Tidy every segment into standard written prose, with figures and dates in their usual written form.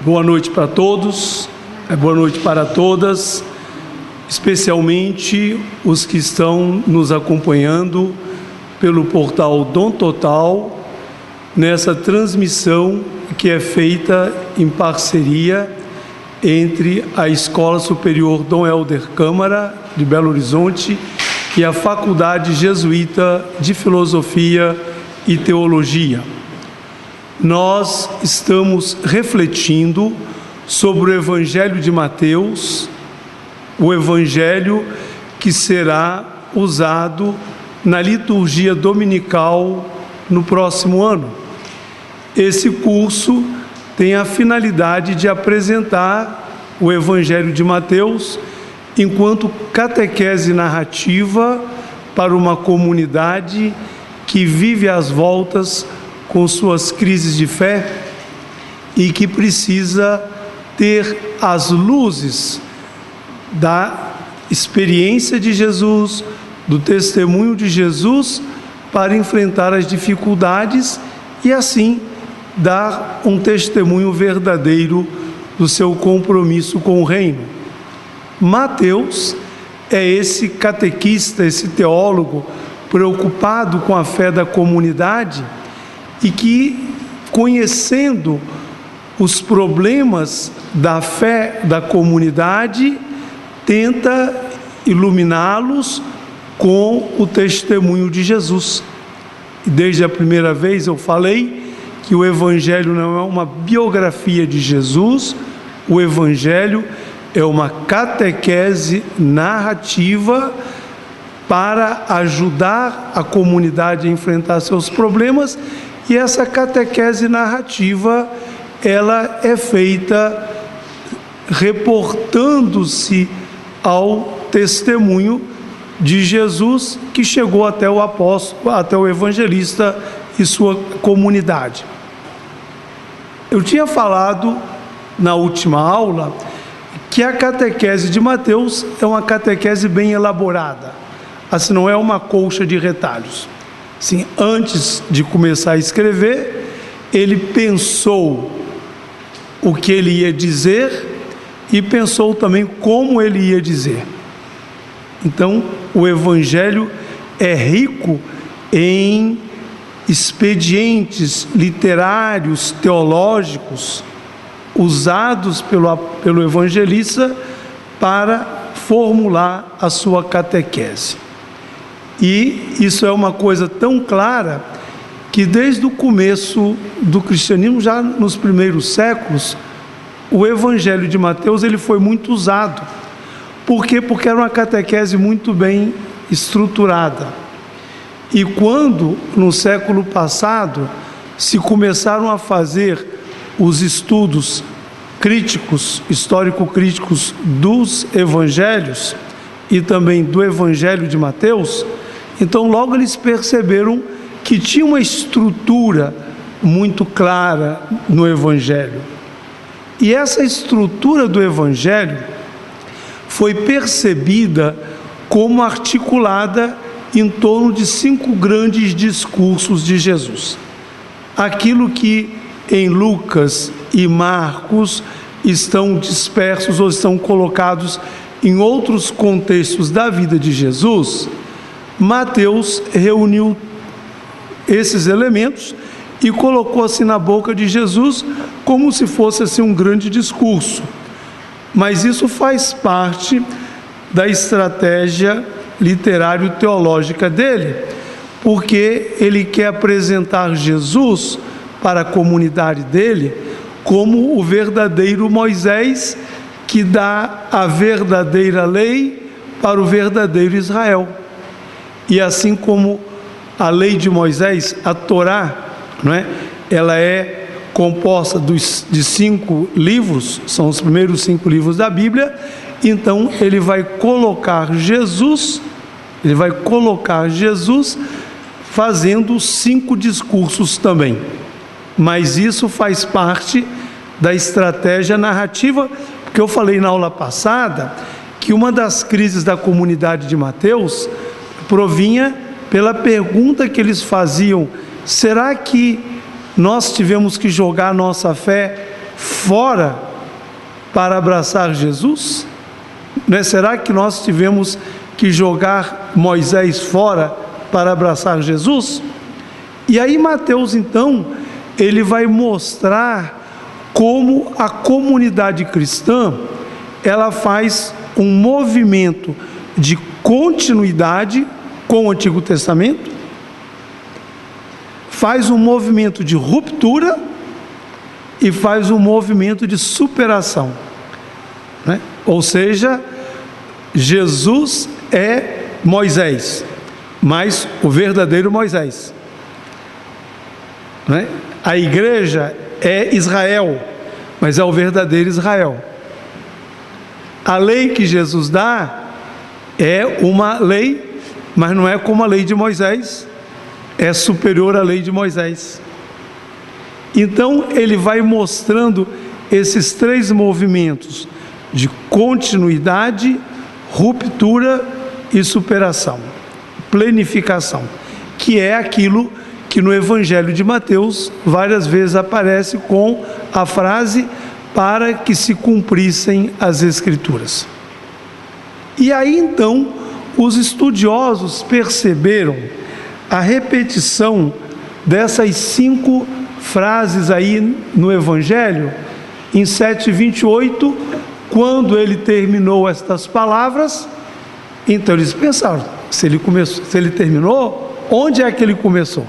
Boa noite para todos, boa noite para todas, especialmente os que estão nos acompanhando pelo portal Dom Total, nessa transmissão que é feita em parceria entre a Escola Superior Dom Helder Câmara, de Belo Horizonte, e a Faculdade Jesuíta de Filosofia e Teologia. Nós estamos refletindo sobre o Evangelho de Mateus, o Evangelho que será usado na liturgia dominical no próximo ano. Esse curso tem a finalidade de apresentar o Evangelho de Mateus enquanto catequese narrativa para uma comunidade que vive às voltas com suas crises de fé e que precisa ter as luzes da experiência de Jesus, do testemunho de Jesus para enfrentar as dificuldades e assim dar um testemunho verdadeiro do seu compromisso com o reino. Mateus é esse catequista, esse teólogo preocupado com a fé da comunidade e que, conhecendo os problemas da fé da comunidade, tenta iluminá-los com o testemunho de Jesus. E desde a primeira vez eu falei que o Evangelho não é uma biografia de Jesus, o Evangelho é uma catequese narrativa para ajudar a comunidade a enfrentar seus problemas, e essa catequese narrativa, ela é feita reportando-se ao testemunho de Jesus que chegou até o apóstolo, até o evangelista e sua comunidade. Eu tinha falado na última aula que a catequese de Mateus é uma catequese bem elaborada, assim, não é uma colcha de retalhos. Sim, antes de começar a escrever, ele pensou o que ele ia dizer e pensou também como ele ia dizer. Então, o Evangelho é rico em expedientes literários, teológicos, usados pelo evangelista para formular a sua catequese. E isso é uma coisa tão clara que desde o começo do cristianismo, já nos primeiros séculos, o Evangelho de Mateus ele foi muito usado. Por quê? Porque era uma catequese muito bem estruturada. E quando, no século passado, se começaram a fazer os estudos críticos, histórico-críticos dos evangelhos e também do Evangelho de Mateus, então logo eles perceberam que tinha uma estrutura muito clara no Evangelho. E essa estrutura do Evangelho foi percebida como articulada em torno de 5 grandes discursos de Jesus. Aquilo que em Lucas e Marcos estão dispersos ou estão colocados em outros contextos da vida de Jesus, Mateus reuniu esses elementos e colocou assim na boca de Jesus como se fosse assim um grande discurso. Mas isso faz parte da estratégia literário-teológica dele, porque ele quer apresentar Jesus para a comunidade dele como o verdadeiro Moisés que dá a verdadeira lei para o verdadeiro Israel. E assim como a lei de Moisés, a Torá, não é? Ela é composta de 5 livros, são os primeiros 5 livros da Bíblia. Então ele vai colocar Jesus fazendo 5 discursos também. Mas isso faz parte da estratégia narrativa, porque eu falei na aula passada que uma das crises da comunidade de Mateus provinha pela pergunta que eles faziam: será que nós tivemos que jogar nossa fé fora para abraçar Jesus? Não é? Será que nós tivemos que jogar Moisés fora para abraçar Jesus? E aí Mateus, então, ele vai mostrar como a comunidade cristã, ela faz um movimento de continuidade com o Antigo Testamento, faz um movimento de ruptura e faz um movimento de superação, né? Ou seja, Jesus é Moisés, mas o verdadeiro Moisés, né? A igreja é Israel, mas é o verdadeiro Israel. A lei que Jesus dá é uma lei, mas não é como a lei de Moisés, é superior à lei de Moisés. Então ele vai mostrando esses três movimentos de continuidade, ruptura e superação, plenificação, que é aquilo que no Evangelho de Mateus várias vezes aparece com a frase para que se cumprissem as Escrituras. E aí então os estudiosos perceberam a repetição dessas 5 frases aí no Evangelho, em 7:28, quando ele terminou estas palavras. Então eles pensaram, se ele terminou, onde é que ele começou?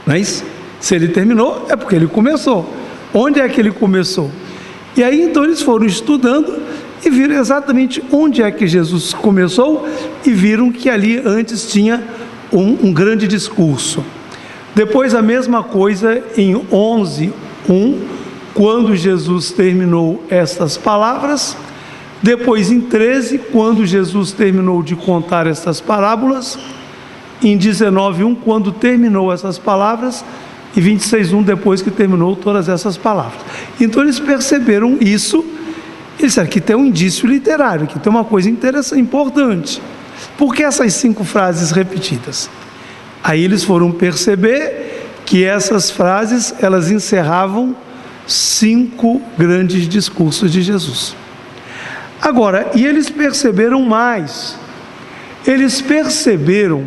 Não é isso? Se ele terminou, é porque ele começou. Onde é que ele começou? E aí então eles foram estudando e viram exatamente onde é que Jesus começou, e viram que ali antes tinha um grande discurso. Depois a mesma coisa em 11:1, quando Jesus terminou estas palavras. Depois em 13, quando Jesus terminou de contar estas parábolas. Em 19:1, quando terminou essas palavras. E 26:1, depois que terminou todas essas palavras. Então eles perceberam isso. Eles disseram que tem um indício literário, que tem uma coisa interessante, importante. Por que essas 5 frases repetidas? Aí eles foram perceber que essas frases, elas encerravam 5 grandes discursos de Jesus. Agora, e eles perceberam mais. Eles perceberam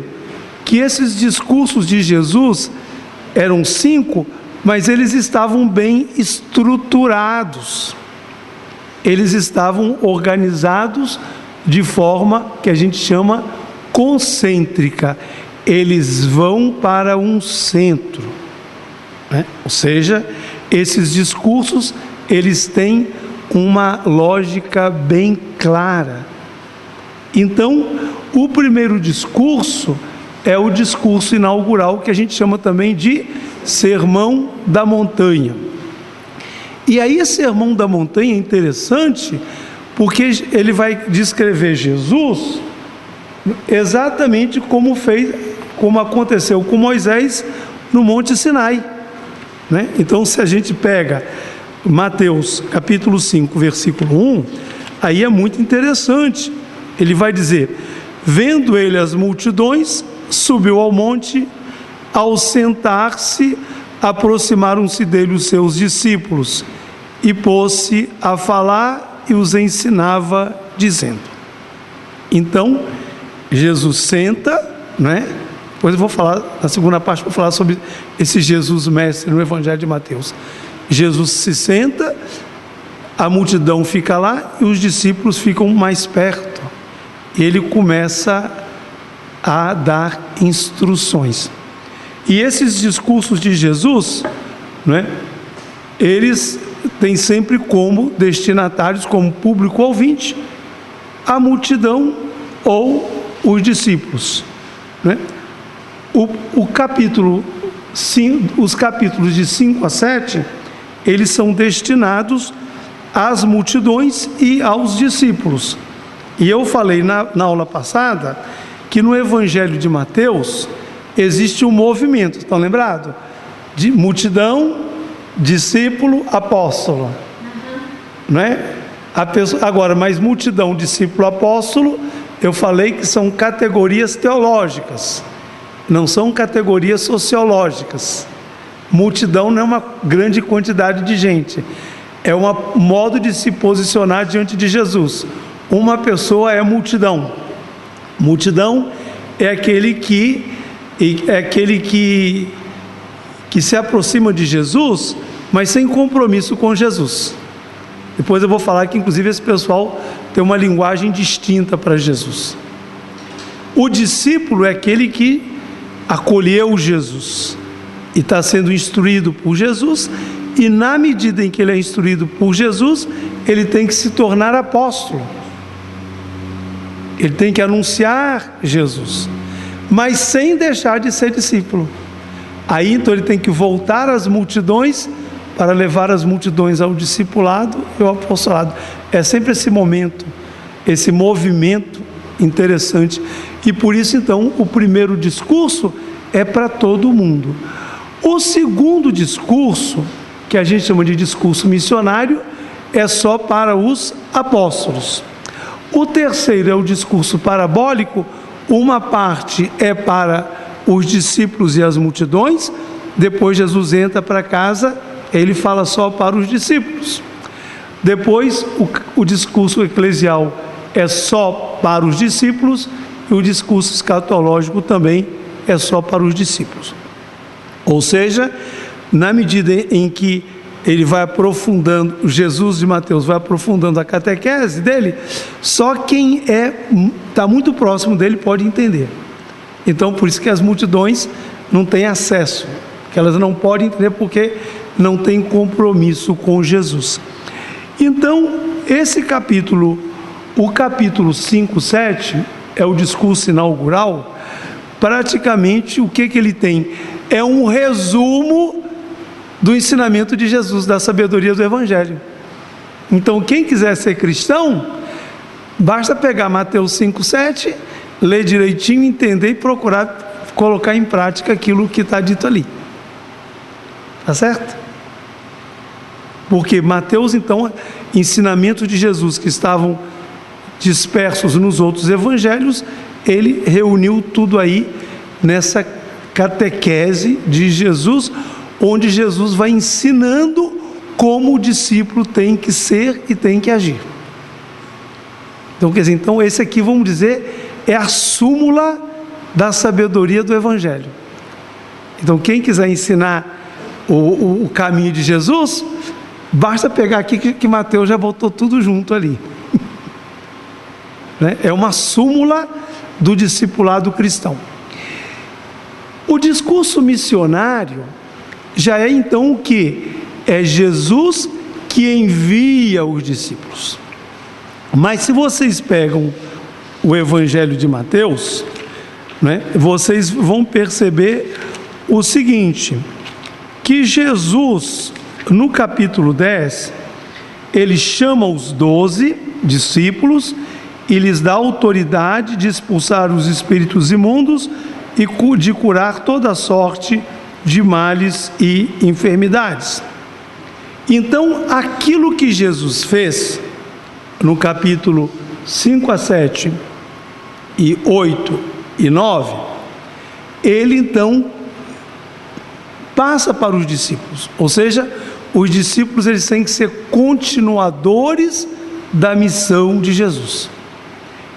que esses discursos de Jesus eram 5, mas eles estavam bem estruturados. Eles estavam organizados de forma que a gente chama concêntrica. Eles vão para um centro, né? Ou seja, esses discursos, eles têm uma lógica bem clara. Então, o primeiro discurso é o discurso inaugural, que a gente chama também de Sermão da Montanha. E aí esse Sermão da Montanha é interessante, porque ele vai descrever Jesus exatamente como aconteceu com Moisés no Monte Sinai, né? Então, se a gente pega Mateus capítulo 5, versículo 1, aí é muito interessante. Ele vai dizer: vendo ele as multidões, subiu ao monte. Ao sentar-se, aproximaram-se dele os seus discípulos, e pôs-se a falar e os ensinava, dizendo. Então, Jesus senta, né? Depois eu vou falar, na segunda parte, vou falar sobre esse Jesus mestre no Evangelho de Mateus. Jesus se senta, a multidão fica lá e os discípulos ficam mais perto. Ele começa a dar instruções. E esses discursos de Jesus, né, eles têm sempre como destinatários, como público ouvinte, a multidão ou os discípulos, né? Os capítulos de 5 a 7, eles são destinados às multidões e aos discípulos. E eu falei na aula passada que no Evangelho de Mateus existe um movimento, estão lembrados? De multidão, discípulo, apóstolo, não é? Agora, mas multidão, discípulo, apóstolo, eu falei que são categorias teológicas, não são categorias sociológicas. Multidão não é uma grande quantidade de gente, é um modo de se posicionar diante de Jesus. Uma pessoa é multidão. Multidão é aquele que se aproxima de Jesus, mas sem compromisso com Jesus. Depois eu vou falar que inclusive esse pessoal tem uma linguagem distinta para Jesus. O discípulo é aquele que acolheu Jesus e está sendo instruído por Jesus, e na medida em que ele é instruído por Jesus, ele tem que se tornar apóstolo. Ele tem que anunciar Jesus, mas sem deixar de ser discípulo. Aí então ele tem que voltar às multidões para levar as multidões ao discipulado e ao apostolado. É sempre esse momento, esse movimento interessante. E por isso então o primeiro discurso é para todo mundo. O segundo discurso, que a gente chama de discurso missionário, é só para os apóstolos. O terceiro é o discurso parabólico. Uma parte é para os discípulos e as multidões. Depois Jesus entra para casa, ele fala só para os discípulos. Depois o discurso eclesial é só para os discípulos, e o discurso escatológico também é só para os discípulos. Ou seja, na medida em que ele vai aprofundando, Jesus de Mateus vai aprofundando a catequese dele, só quem está muito próximo dele pode entender. Então por isso que as multidões não têm acesso, que elas não podem entender porque não têm compromisso com Jesus. Então esse capítulo, o capítulo 5, 7, é o discurso inaugural. Praticamente o que ele tem? É um resumo do ensinamento de Jesus, da sabedoria do Evangelho. Então quem quiser ser cristão, basta pegar Mateus 5, 7, ler direitinho, entender e procurar colocar em prática aquilo que está dito ali. Tá certo? Porque Mateus, então, ensinamentos de Jesus que estavam dispersos nos outros evangelhos, ele reuniu tudo aí nessa catequese de Jesus, onde Jesus vai ensinando como o discípulo tem que ser e tem que agir. Então, quer dizer, esse aqui, vamos dizer, é a súmula da sabedoria do Evangelho. Então, quem quiser ensinar o caminho de Jesus, basta pegar aqui que Mateus já botou tudo junto ali. É uma súmula do discipulado cristão. O discurso missionário já é então o que? É Jesus que envia os discípulos. Mas se vocês pegam o Evangelho de Mateus, vocês vão perceber o seguinte, que Jesus, no capítulo 10, ele chama os 12 discípulos e lhes dá autoridade de expulsar os espíritos imundos e de curar toda sorte de males e enfermidades. Então, aquilo que Jesus fez no capítulo 5 a 7 e 8 e 9, ele então passa para os discípulos. Ou seja, os discípulos eles têm que ser continuadores da missão de Jesus.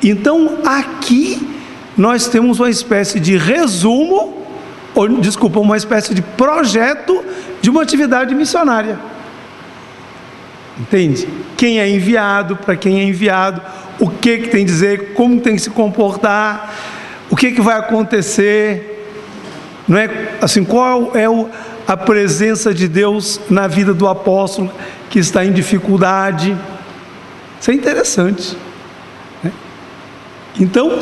Então, aqui nós temos uma espécie de resumo, uma espécie de projeto de uma atividade missionária. Entende? Quem é enviado, para quem é enviado, o que tem que dizer, como tem que se comportar, o que vai acontecer, não é? Assim, qual é a presença de Deus na vida do apóstolo que está em dificuldade. Isso é interessante, né? Então,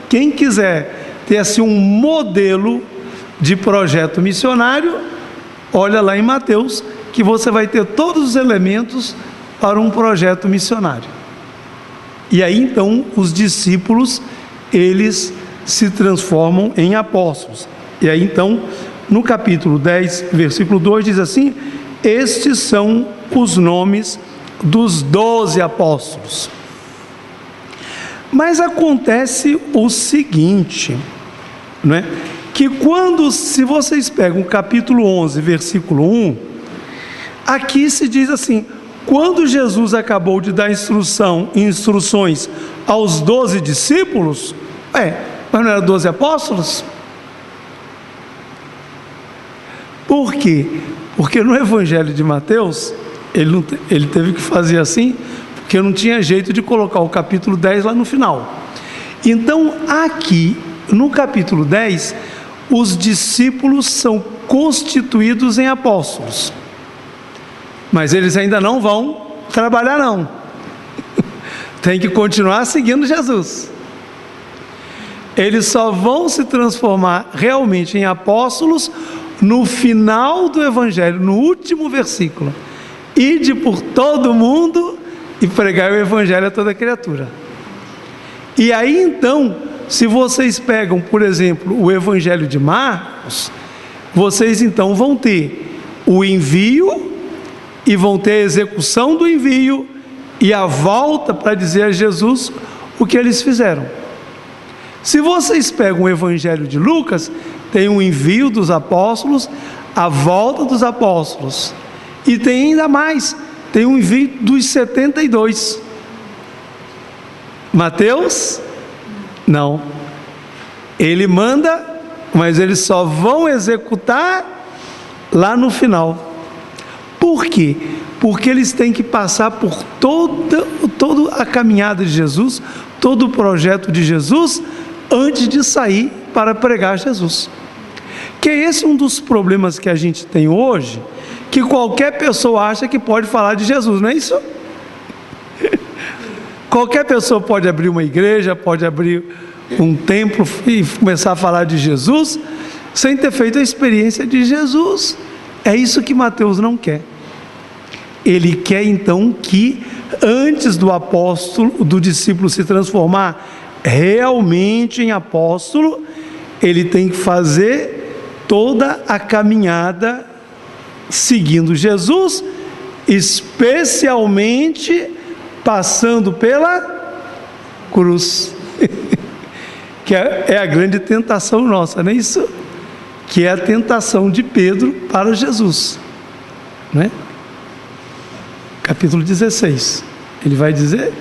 quem quiser ter assim um modelo de projeto missionário, olha lá em Mateus, que você vai ter todos os elementos para um projeto missionário. E aí então os discípulos, eles se transformam em apóstolos. E aí então, no capítulo 10, versículo 2, diz assim: estes são os nomes dos 12 apóstolos. Mas acontece o seguinte, não é? que se vocês pegam o capítulo 11, versículo 1, aqui se diz assim: quando Jesus acabou de dar instruções aos 12 discípulos, mas não eram 12 apóstolos? Por quê? Porque no Evangelho de Mateus, ele teve que fazer assim, porque não tinha jeito de colocar o capítulo 10 lá no final. Então, aqui, no capítulo 10, os discípulos são constituídos em apóstolos. Mas eles ainda não vão trabalhar, não. Tem que continuar seguindo Jesus. Eles só vão se transformar realmente em apóstolos no final do Evangelho, no último versículo: ide por todo mundo e pregai o Evangelho a toda criatura. E aí então, se vocês pegam, por exemplo, o Evangelho de Marcos, vocês então vão ter o envio, e vão ter a execução do envio, e a volta para dizer a Jesus o que eles fizeram. Se vocês pegam o Evangelho de Lucas, tem o envio dos apóstolos, a volta dos apóstolos, e tem ainda mais, tem o envio dos 72. Mateus, não. Ele manda, mas eles só vão executar lá no final. Por quê? Porque eles têm que passar por toda a caminhada de Jesus, todo o projeto de Jesus, antes de sair para pregar Jesus. Que esse é um dos problemas que a gente tem hoje, que qualquer pessoa acha que pode falar de Jesus, não é isso? Qualquer pessoa pode abrir uma igreja, pode abrir um templo e começar a falar de Jesus, sem ter feito a experiência de Jesus. É isso que Mateus não quer. Ele quer então que, antes do discípulo se transformar realmente em apóstolo, ele tem que fazer toda a caminhada seguindo Jesus, especialmente passando pela cruz, que é a grande tentação nossa, não é isso? Que é a tentação de Pedro para Jesus, não é? Capítulo 16, ele vai dizer,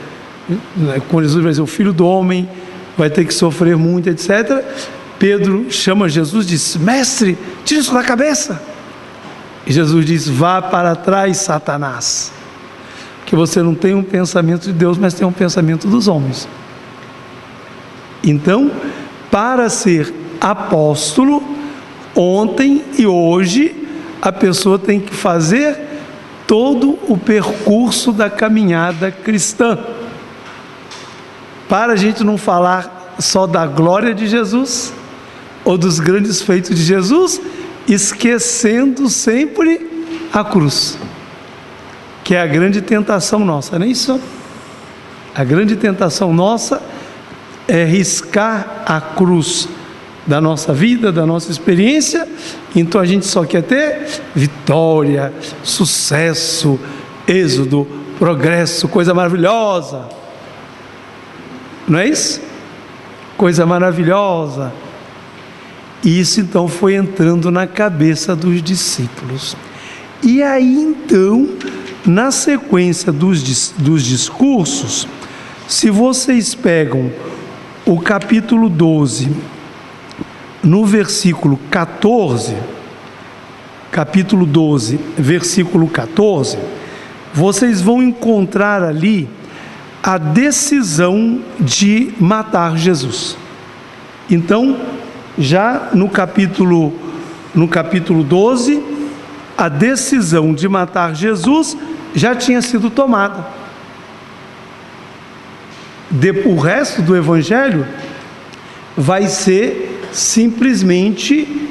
quando Jesus vai dizer, o Filho do Homem vai ter que sofrer muito, etc. Pedro chama Jesus e diz: mestre, tira isso da cabeça. E Jesus diz: vá para trás, Satanás, que você não tem um pensamento de Deus, mas tem um pensamento dos homens. Então, para ser apóstolo, ontem e hoje, a pessoa tem que fazer todo o percurso da caminhada cristã, para a gente não falar só da glória de Jesus, ou dos grandes feitos de Jesus, esquecendo sempre a cruz, que é a grande tentação nossa, não é isso? A grande tentação nossa é riscar a cruz da nossa vida, da nossa experiência. Então a gente só quer ter vitória, sucesso, êxodo, progresso, coisa maravilhosa, não é isso? Coisa maravilhosa. E isso então foi entrando na cabeça dos discípulos. E aí então, na sequência dos discursos, se vocês pegam o capítulo 12, no versículo 14, capítulo 12, versículo 14, vocês vão encontrar ali a decisão de matar Jesus. Então, já no capítulo 12, a decisão de matar Jesus já tinha sido tomada. O resto do Evangelho vai ser simplesmente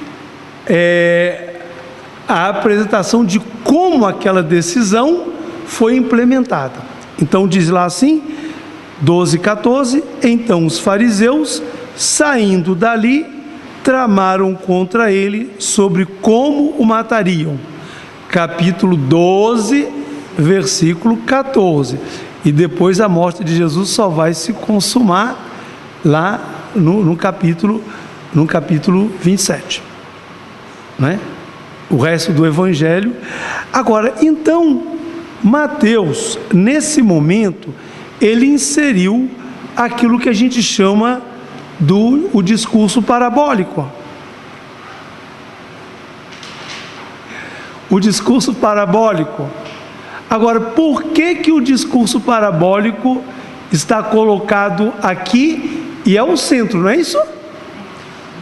a apresentação de como aquela decisão foi implementada. Então diz lá assim, 12:14, então os fariseus, saindo dali, tramaram contra ele sobre como o matariam. Capítulo 12, versículo 14. E depois a morte de Jesus só vai se consumar lá no capítulo no capítulo 27, né? O resto do Evangelho. Agora, então, Mateus, nesse momento, ele inseriu aquilo que a gente chama o discurso parabólico. O discurso parabólico. Agora, por que o discurso parabólico está colocado aqui e é o centro, não é isso?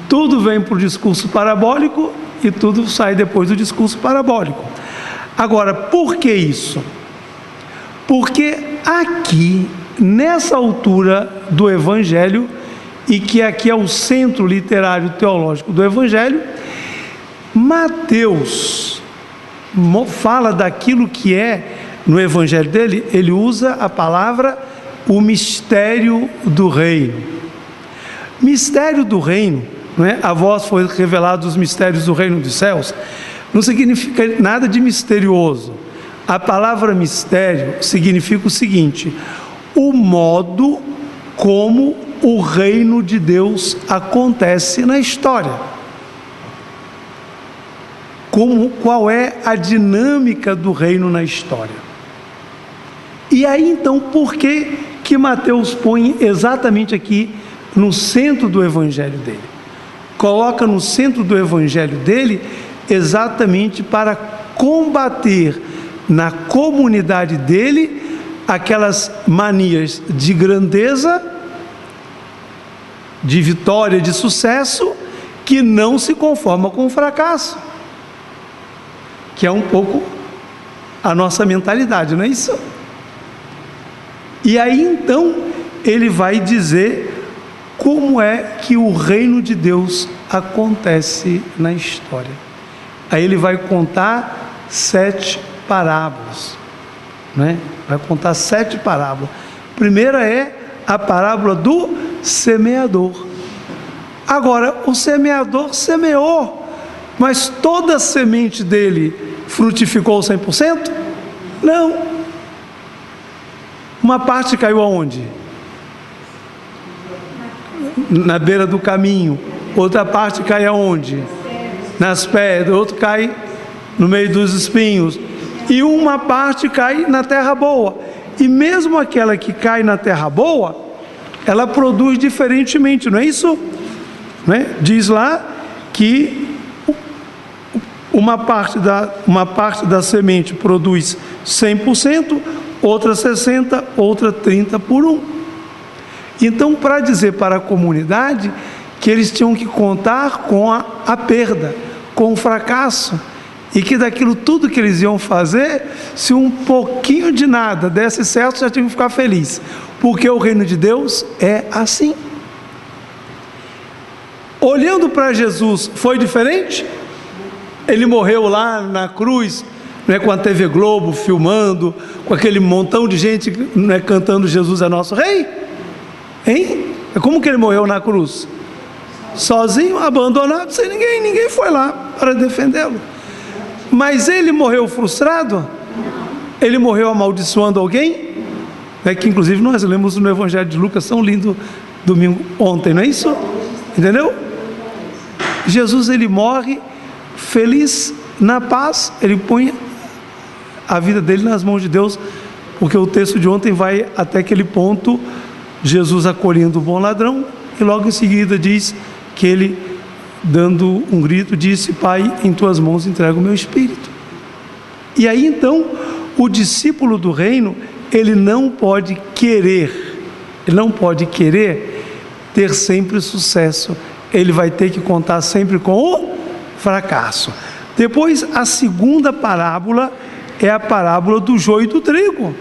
Tudo vem para o discurso parabólico e tudo sai depois do discurso parabólico. Agora, por que isso? Porque aqui, nessa altura do Evangelho, e que aqui é o centro literário teológico do Evangelho, Mateus fala daquilo que é, no Evangelho dele, ele usa a palavra o mistério do reino. Mistério do reino, não é? A vós foi revelado os mistérios do reino dos céus, não significa nada de misterioso. A palavra mistério significa o seguinte: o modo como o reino de Deus acontece na história. Qual é a dinâmica do reino na história. E aí então, por que Mateus põe exatamente aqui no centro do Evangelho dele? Coloca no centro do Evangelho dele exatamente para combater na comunidade dele aquelas manias de grandeza, de vitória, de sucesso, que não se conforma com o fracasso, que é um pouco a nossa mentalidade, não é isso? E aí então ele vai dizer como é que o reino de Deus acontece na história. Aí ele vai contar 7 parábolas, né? Vai contar 7 parábolas. A primeira é a parábola do semeador. Agora, o semeador semeou, mas toda a semente dele frutificou 100%? Não. Uma parte caiu aonde? Na beira do caminho. Outra parte cai aonde? Nas pedras. Outro cai no meio dos espinhos. E uma parte cai na terra boa. E mesmo aquela que cai na terra boa, ela produz diferentemente, não é isso? Né? Diz lá que uma parte da semente produz 100%, outra 60%, outra 30% por 1. Então, para dizer para a comunidade que eles tinham que contar com a perda, com o fracasso, e que daquilo tudo que eles iam fazer, se um pouquinho de nada desse certo, já tinham que ficar felizes, porque o reino de Deus é assim. Olhando para Jesus, foi diferente? Ele morreu lá na cruz, né, com a TV Globo filmando, com aquele montão de gente, né, cantando Jesus é nosso rei? Hein? Como que ele morreu na cruz? Sozinho, abandonado, sem ninguém, ninguém foi lá para defendê-lo. Mas ele morreu frustrado? Ele morreu amaldiçoando alguém? É que inclusive nós lemos no Evangelho de Lucas, tão lindo, domingo, ontem, não é isso? Entendeu? Jesus, ele morre feliz, na paz, ele põe a vida dele nas mãos de Deus, porque o texto de ontem vai até aquele ponto, Jesus acolhendo o bom ladrão, e logo em seguida diz que ele, dando um grito, disse: Pai, em tuas mãos entrego o meu espírito. E aí então, o discípulo do reino, ele não pode querer ter sempre sucesso, ele vai ter que contar sempre com o fracasso. Depois, a segunda parábola é a parábola do joio e do trigo.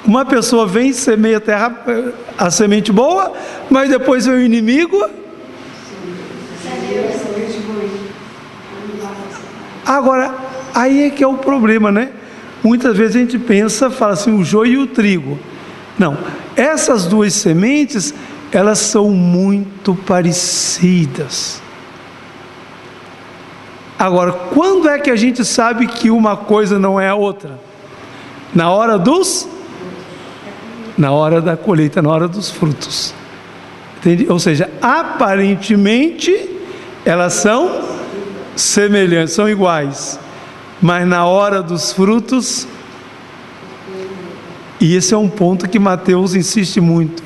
Uma pessoa vem e semeia a semente boa, mas depois vem o inimigo. Agora, aí é que é o problema, né? Muitas vezes a gente pensa, fala assim, o joio e o trigo. Não, essas duas sementes, elas são muito parecidas. Agora, quando é que a gente sabe que uma coisa não é a outra? Na hora da colheita, na hora dos frutos. Entende? Ou seja, aparentemente elas são semelhantes, são iguais, mas na hora dos frutos, e esse é um ponto que Mateus insiste muito,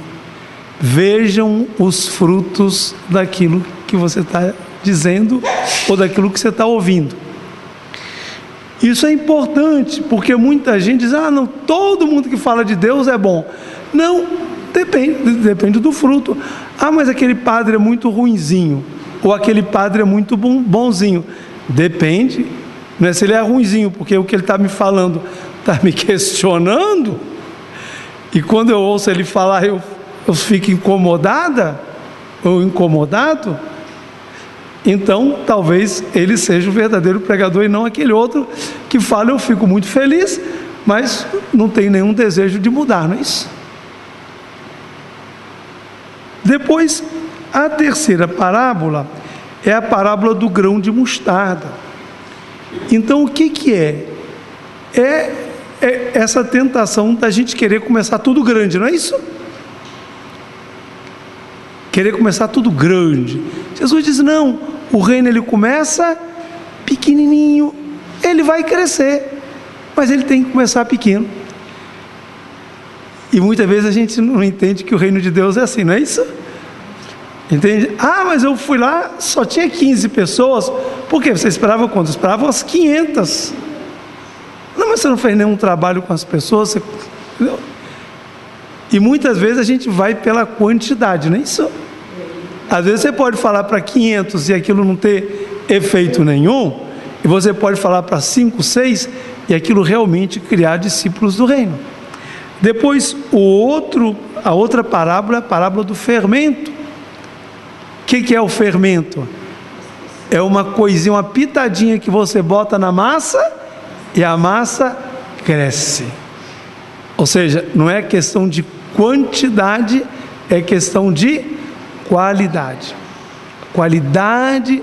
vejam os frutos daquilo que você está dizendo ou daquilo que você está ouvindo. Isso é importante, porque muita gente diz, não, todo mundo que fala de Deus é bom. Não, depende do fruto. Mas aquele padre é muito ruinzinho, ou aquele padre é muito bonzinho. Depende, não é se ele é ruinzinho, porque o que ele está me falando está me questionando, e quando eu ouço ele falar, eu fico incomodada, ou incomodado, então talvez ele seja o verdadeiro pregador e não aquele outro que fala, eu fico muito feliz, mas não tenho nenhum desejo de mudar, não é isso? Depois, a terceira parábola é a parábola do grão de mostarda. Então, o que é? É essa tentação da gente querer começar tudo grande, não é isso? Querer começar tudo grande. Jesus diz, não, o reino ele começa pequenininho, ele vai crescer, mas ele tem que começar pequeno. E muitas vezes a gente não entende que o reino de Deus é assim, não é isso? Entende? Mas eu fui lá, só tinha 15 pessoas. Por quê? Você esperava quanto? Esperava umas 500. Não, mas você não fez nenhum trabalho com as pessoas. Entendeu? E muitas vezes a gente vai pela quantidade, não é isso? Às vezes você pode falar para 500 e aquilo não ter efeito nenhum, e você pode falar para 5, 6 e aquilo realmente criar discípulos do reino. Depois, a outra parábola é a parábola do fermento. O que é o fermento? É uma coisinha, uma pitadinha que você bota na massa e a massa cresce. Ou seja, não é questão de quantidade, é questão de qualidade. Qualidade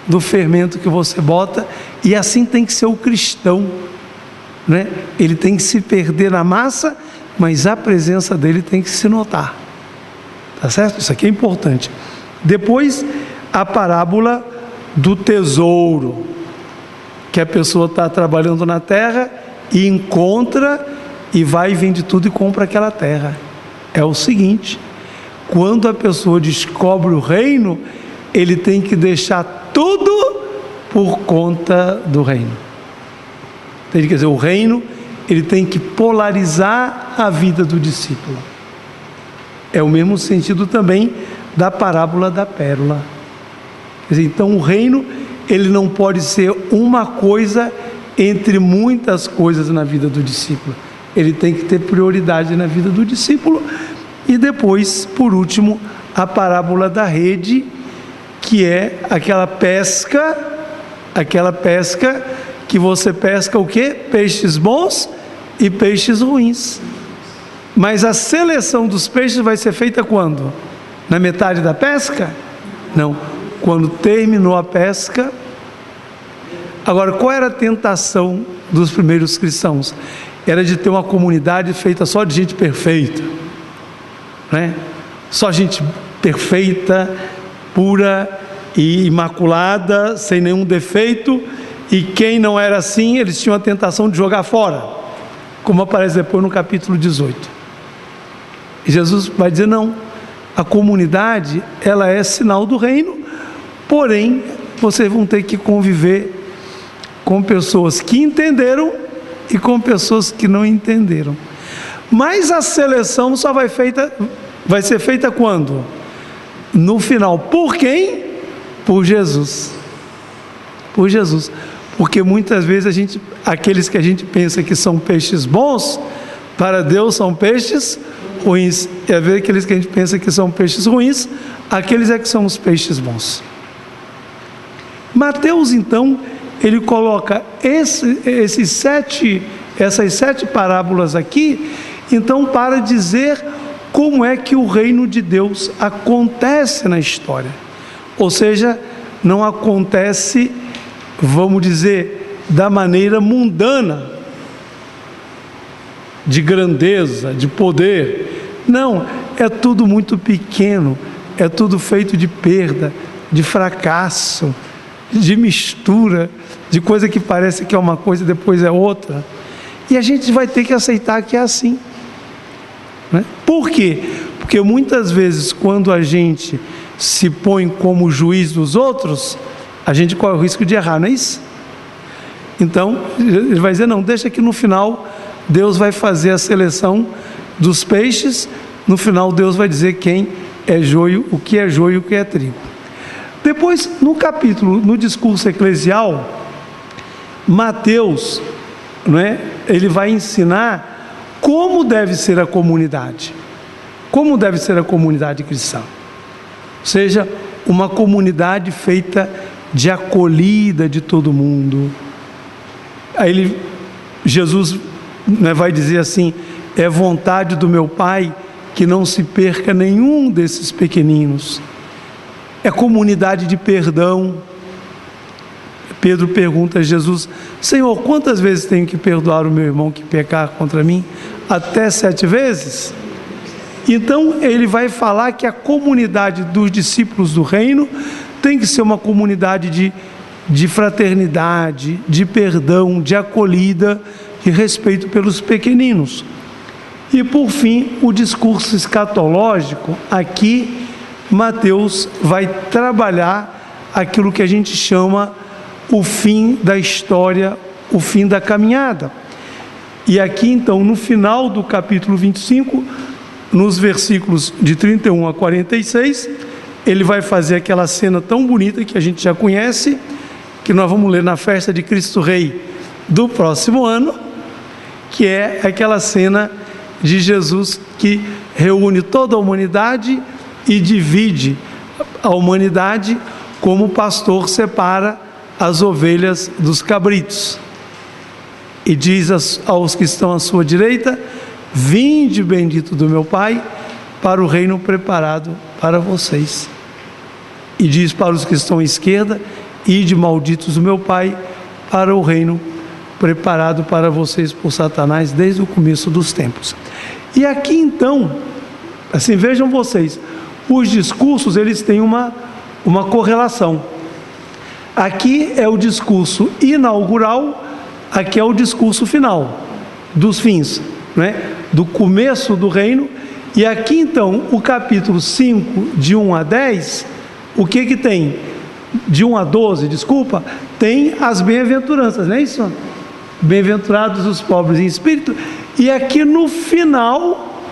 do fermento que você bota, e assim tem que ser o cristão, né? Ele tem que se perder na massa, mas a presença dele tem que se notar. Tá certo? Isso aqui é importante. Depois, a parábola do tesouro, que a pessoa está trabalhando na terra e encontra e vai e vende tudo e compra aquela terra. É o seguinte, quando a pessoa descobre o reino, ele tem que deixar tudo por conta do reino. Quer dizer, o reino, ele tem que polarizar a vida do discípulo. É o mesmo sentido também da parábola da pérola. Quer dizer, então o reino, ele não pode ser uma coisa entre muitas coisas na vida do discípulo. Ele tem que ter prioridade na vida do discípulo. E depois, por último, a parábola da rede, que é aquela pesca que você pesca o quê? Peixes bons e peixes ruins. Mas a seleção dos peixes vai ser feita quando? Na metade da pesca? Não. Quando terminou a pesca. Agora, qual era a tentação dos primeiros cristãos? Era de ter uma comunidade feita só de gente perfeita, né? Só gente perfeita, pura e imaculada, sem nenhum defeito, e quem não era assim, eles tinham a tentação de jogar fora, como aparece depois no capítulo 18. E Jesus vai dizer, não, a comunidade, ela é sinal do reino, porém, vocês vão ter que conviver com pessoas que entenderam e com pessoas que não entenderam. Mas a seleção só vai ser feita quando? No final. Por quem? Por Jesus. Por Jesus. Porque muitas vezes aqueles que a gente pensa que são peixes bons, para Deus são peixes ruins. E às vezes aqueles que a gente pensa que são peixes ruins, aqueles é que são os peixes bons. Mateus, então, ele coloca essas 7 parábolas aqui, então, para dizer como é que o reino de Deus acontece na história. Ou seja, não acontece, vamos dizer, da maneira mundana, de grandeza, de poder. Não, é tudo muito pequeno, é tudo feito de perda, de fracasso, de mistura, de coisa que parece que é uma coisa e depois é outra. E a gente vai ter que aceitar que é assim, né? Por quê? Porque muitas vezes quando a gente se põe como juiz dos outros, a gente corre o risco de errar, não é isso? Então, ele vai dizer, não, deixa que no final Deus vai fazer a seleção dos peixes, no final Deus vai dizer quem é joio, o que é joio e o que é trigo. Depois, no capítulo, no discurso eclesial, Mateus, não é? Ele vai ensinar como deve ser a comunidade. Como deve ser a comunidade cristã. Ou seja, uma comunidade feita de acolhida de todo mundo. Aí Jesus, né, vai dizer assim, é vontade do meu Pai que não se perca nenhum desses pequeninos. É comunidade de perdão. Pedro pergunta a Jesus, Senhor, quantas vezes tenho que perdoar o meu irmão que pecar contra mim? Até 7 vezes? Então ele vai falar que a comunidade dos discípulos do reino tem que ser uma comunidade de fraternidade, de perdão, de acolhida, de respeito pelos pequeninos. E por fim, o discurso escatológico, aqui Mateus vai trabalhar aquilo que a gente chama o fim da história, o fim da caminhada. E aqui então, no final do capítulo 25, nos versículos de 31 a 46, ele vai fazer aquela cena tão bonita que a gente já conhece, que nós vamos ler na festa de Cristo Rei do próximo ano, que é aquela cena de Jesus que reúne toda a humanidade e divide a humanidade como o pastor separa as ovelhas dos cabritos. E diz aos que estão à sua direita, vinde bendito do meu Pai, para o reino preparado para vocês. E diz para os que estão à esquerda, ide malditos do meu Pai, para o reino preparado para vocês por Satanás desde o começo dos tempos. E aqui então, assim, vejam vocês, os discursos eles têm uma correlação. Aqui é o discurso inaugural, aqui é o discurso final, dos fins, né? Do começo do reino. E aqui então, o capítulo 5, de 1 a 10, o que tem? De 1 a 12, desculpa, tem as bem-aventuranças, não é isso? Bem-aventurados os pobres em espírito. E aqui no final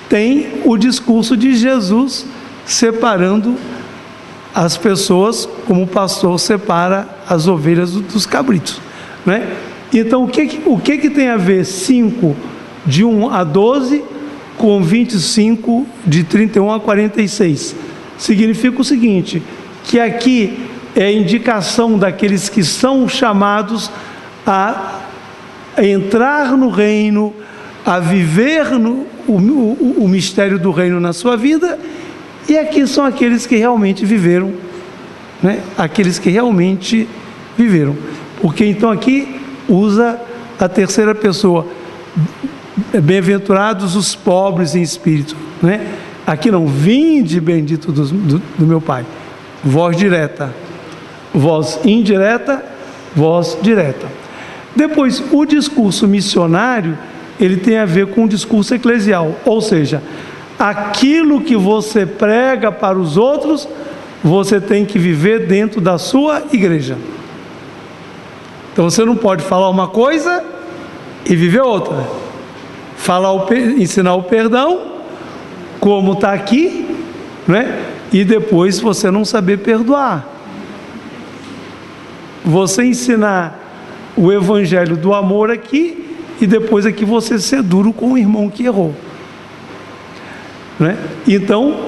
tem o discurso de Jesus separando as pessoas, como o pastor separa as ovelhas dos cabritos, né? Então o que tem a ver 5 de 1 a 12 com 25 de 31 a 46? Significa o seguinte, que aqui é a indicação daqueles que são chamados a entrar no reino, a viver o mistério do reino na sua vida, e aqui são aqueles que realmente viveram, né? Aqueles que realmente viveram, porque então aqui usa a terceira pessoa, bem-aventurados os pobres em espírito, né? Aqui não, vinde bendito do meu Pai, voz direta, voz indireta, voz direta. Depois, o discurso missionário, ele tem a ver com o discurso eclesial, ou seja, aquilo que você prega para os outros, você tem que viver dentro da sua igreja. Então você não pode falar uma coisa e viver outra. Ensinar o perdão, como está aqui, né? E depois você não saber perdoar. Você ensinar o evangelho do amor aqui e depois aqui você ser duro com o irmão que errou, né? Então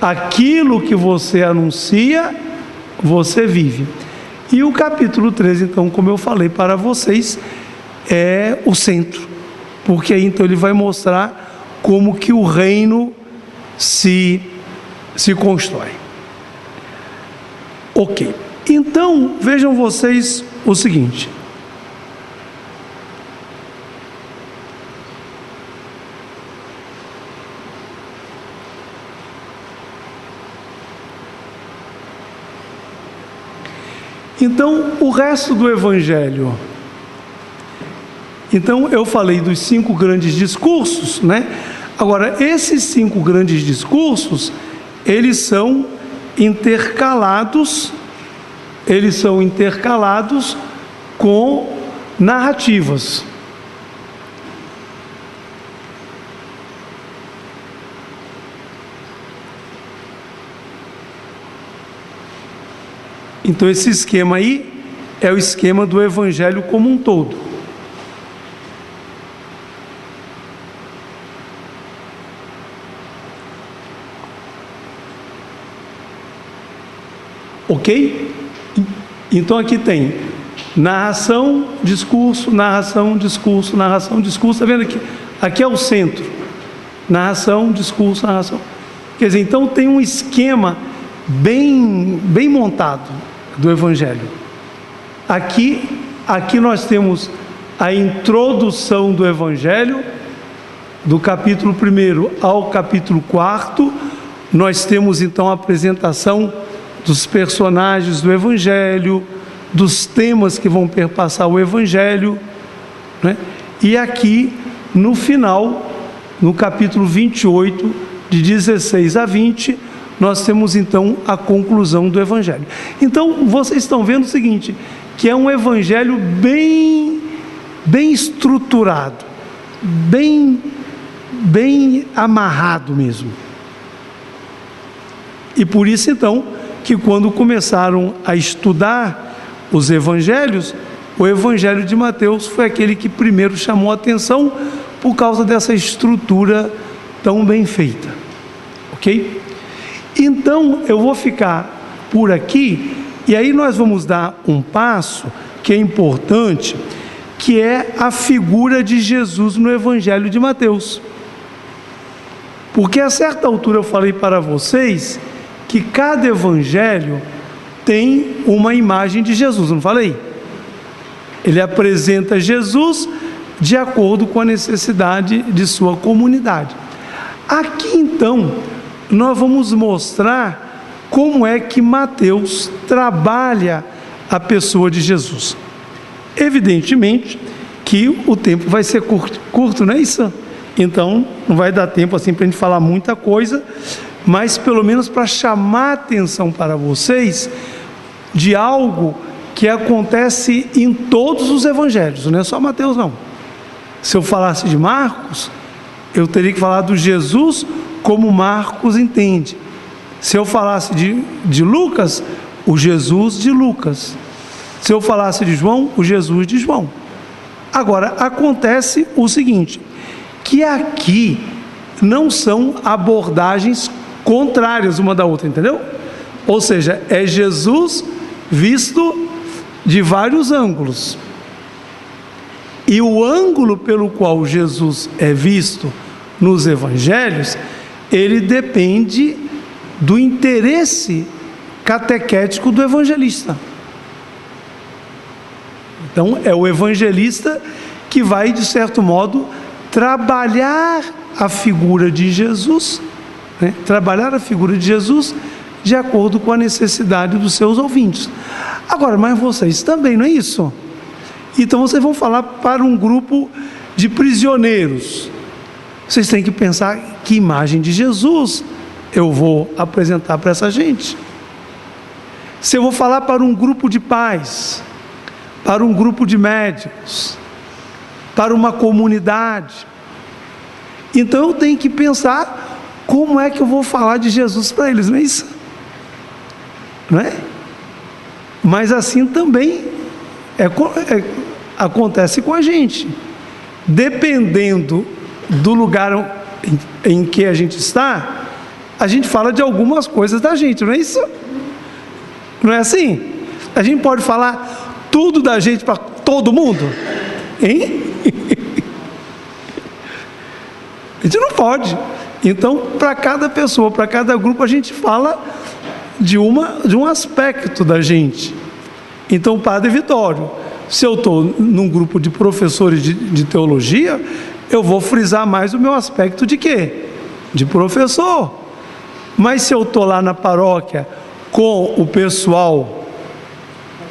aquilo que você anuncia, você vive. E o capítulo 13, então, como eu falei para vocês, é o centro, porque aí então ele vai mostrar como que o reino se constrói. Ok, então vejam vocês o seguinte, Então, o resto do Evangelho. Então, eu falei dos 5 grandes discursos, né? Agora, esses 5 grandes discursos, eles são intercalados com narrativas. Então, esse esquema aí é o esquema do Evangelho como um todo. Ok? Então, aqui tem narração, discurso, narração, discurso, narração, discurso. Está vendo aqui? Aqui é o centro. Narração, discurso, narração. Quer dizer, então tem um esquema bem montado do Evangelho. Aqui nós temos a introdução do Evangelho, do capítulo 1 ao capítulo 4. Nós temos então a apresentação dos personagens do Evangelho, dos temas que vão perpassar o Evangelho, né? E aqui no final, no capítulo 28, de 16 a 20, nós temos então a conclusão do Evangelho. Então, vocês estão vendo o seguinte, que é um Evangelho bem estruturado, bem amarrado mesmo. E por isso então, que quando começaram a estudar os Evangelhos, o Evangelho de Mateus foi aquele que primeiro chamou a atenção por causa dessa estrutura tão bem feita. Ok? Então, eu vou ficar por aqui, e aí nós vamos dar um passo que é importante, que é a figura de Jesus no Evangelho de Mateus. Porque a certa altura eu falei para vocês que cada Evangelho tem uma imagem de Jesus, não falei? Ele apresenta Jesus de acordo com a necessidade de sua comunidade. Aqui então, nós vamos mostrar como é que Mateus trabalha a pessoa de Jesus. Evidentemente que o tempo vai ser curto, não é isso? Então, não vai dar tempo assim para a gente falar muita coisa, mas pelo menos para chamar a atenção para vocês de algo que acontece em todos os evangelhos, não é só Mateus não. Se eu falasse de Marcos, eu teria que falar do Jesus como Marcos entende. Se eu falasse de Lucas, o Jesus de Lucas. Se eu falasse de João, o Jesus de João. Agora, acontece o seguinte, que aqui não são abordagens contrárias uma da outra, entendeu? Ou seja, é Jesus visto de vários ângulos. E o ângulo pelo qual Jesus é visto nos evangelhos, ele depende do interesse catequético do evangelista. Então, é o evangelista que vai, de certo modo, trabalhar a figura de Jesus, né? Trabalhar a figura de Jesus de acordo com a necessidade dos seus ouvintes. Agora, mas vocês também, não é isso? Então, vocês vão falar para um grupo de prisioneiros. Vocês têm que pensar que imagem de Jesus eu vou apresentar para essa gente. Se eu vou falar para um grupo de pais, para um grupo de médicos, para uma comunidade, então eu tenho que pensar como é que eu vou falar de Jesus para eles, não é isso? Não é? Mas assim também acontece com a gente. Dependendo do lugar em que a gente está, a gente fala de algumas coisas da gente, não é isso? Não é assim? A gente pode falar tudo da gente para todo mundo? Hein? A gente não pode. Então, para cada pessoa, para cada grupo, a gente fala de um aspecto da gente. Então, Padre Vitório, se eu estou num grupo de professores de teologia, eu vou frisar mais o meu aspecto de quê? De professor. Mas se eu estou lá na paróquia com o pessoal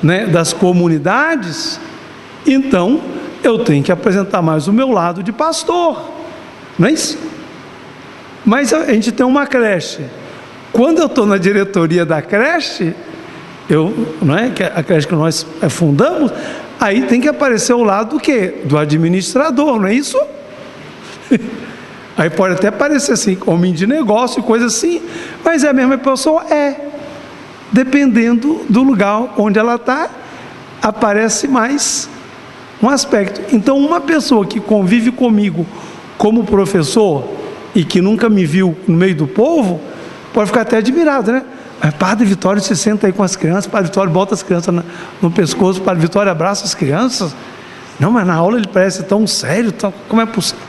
né, das comunidades, então eu tenho que apresentar mais o meu lado de pastor, não é isso? Mas a gente tem uma creche. Quando eu estou na diretoria da creche, não é, que a creche que nós fundamos, aí tem que aparecer o lado do quê? Do administrador, não é isso? Aí pode até aparecer assim, homem de negócio, coisa assim, mas é a mesma pessoa, dependendo do lugar onde ela está, aparece mais um aspecto. Então, uma pessoa que convive comigo como professor e que nunca me viu no meio do povo, pode ficar até admirado, né? Mas Padre Vitório se senta aí com as crianças, Padre Vitório bota as crianças no pescoço, Padre Vitório abraça as crianças. Não, mas na aula ele parece tão sério, como é possível?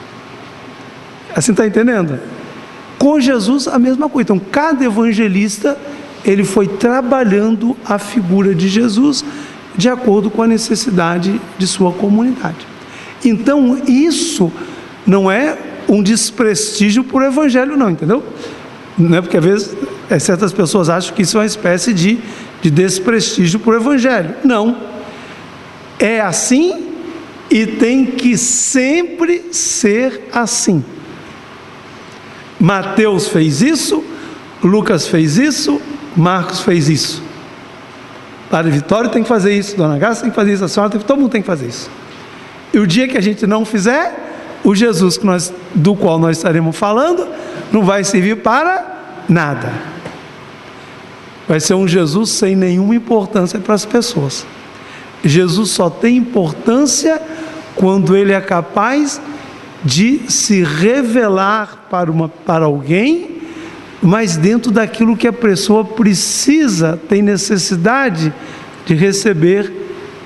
Assim, está entendendo? Com Jesus a mesma coisa. Então, cada evangelista, ele foi trabalhando a figura de Jesus de acordo com a necessidade de sua comunidade. Então, isso não é um desprestígio por evangelho, não, entendeu? Não é porque às vezes certas pessoas acham que isso é uma espécie de desprestígio por evangelho. Não. É assim e tem que sempre ser assim. Mateus fez isso, Lucas fez isso, Marcos fez isso. Padre Vitório tem que fazer isso, Dona Graça tem que fazer isso, a senhora todo mundo tem que fazer isso. E o dia que a gente não fizer, o Jesus do qual nós estaremos falando não vai servir para nada. Vai ser um Jesus sem nenhuma importância para as pessoas. Jesus só tem importância quando ele é capaz de se revelar para alguém, mas dentro daquilo que a pessoa precisa, tem necessidade de receber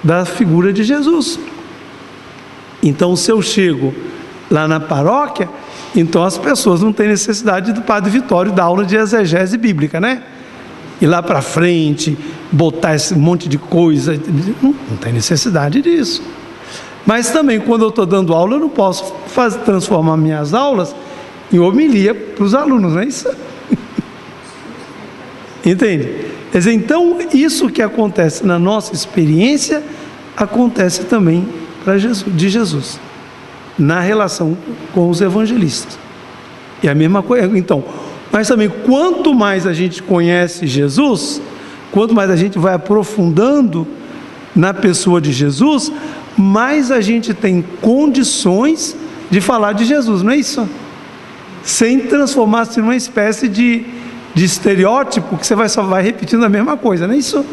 da figura de Jesus. Então, se eu chego lá na paróquia, então as pessoas não têm necessidade do Padre Vitório dar aula de exegese bíblica, né? Ir lá para frente, botar esse monte de coisa, não tem necessidade disso. Mas também, quando eu estou dando aula, eu não posso transformar minhas aulas em homilia para os alunos, não é isso? Entende? Quer dizer, então, isso que acontece na nossa experiência, acontece também de Jesus, na relação com os evangelistas. E a mesma coisa, então, mas também, quanto mais a gente conhece Jesus, quanto mais a gente vai aprofundando na pessoa de Jesus, mais a gente tem condições de falar de Jesus, não é isso? Sem transformar-se numa espécie de estereótipo que você só vai repetindo a mesma coisa, não é isso?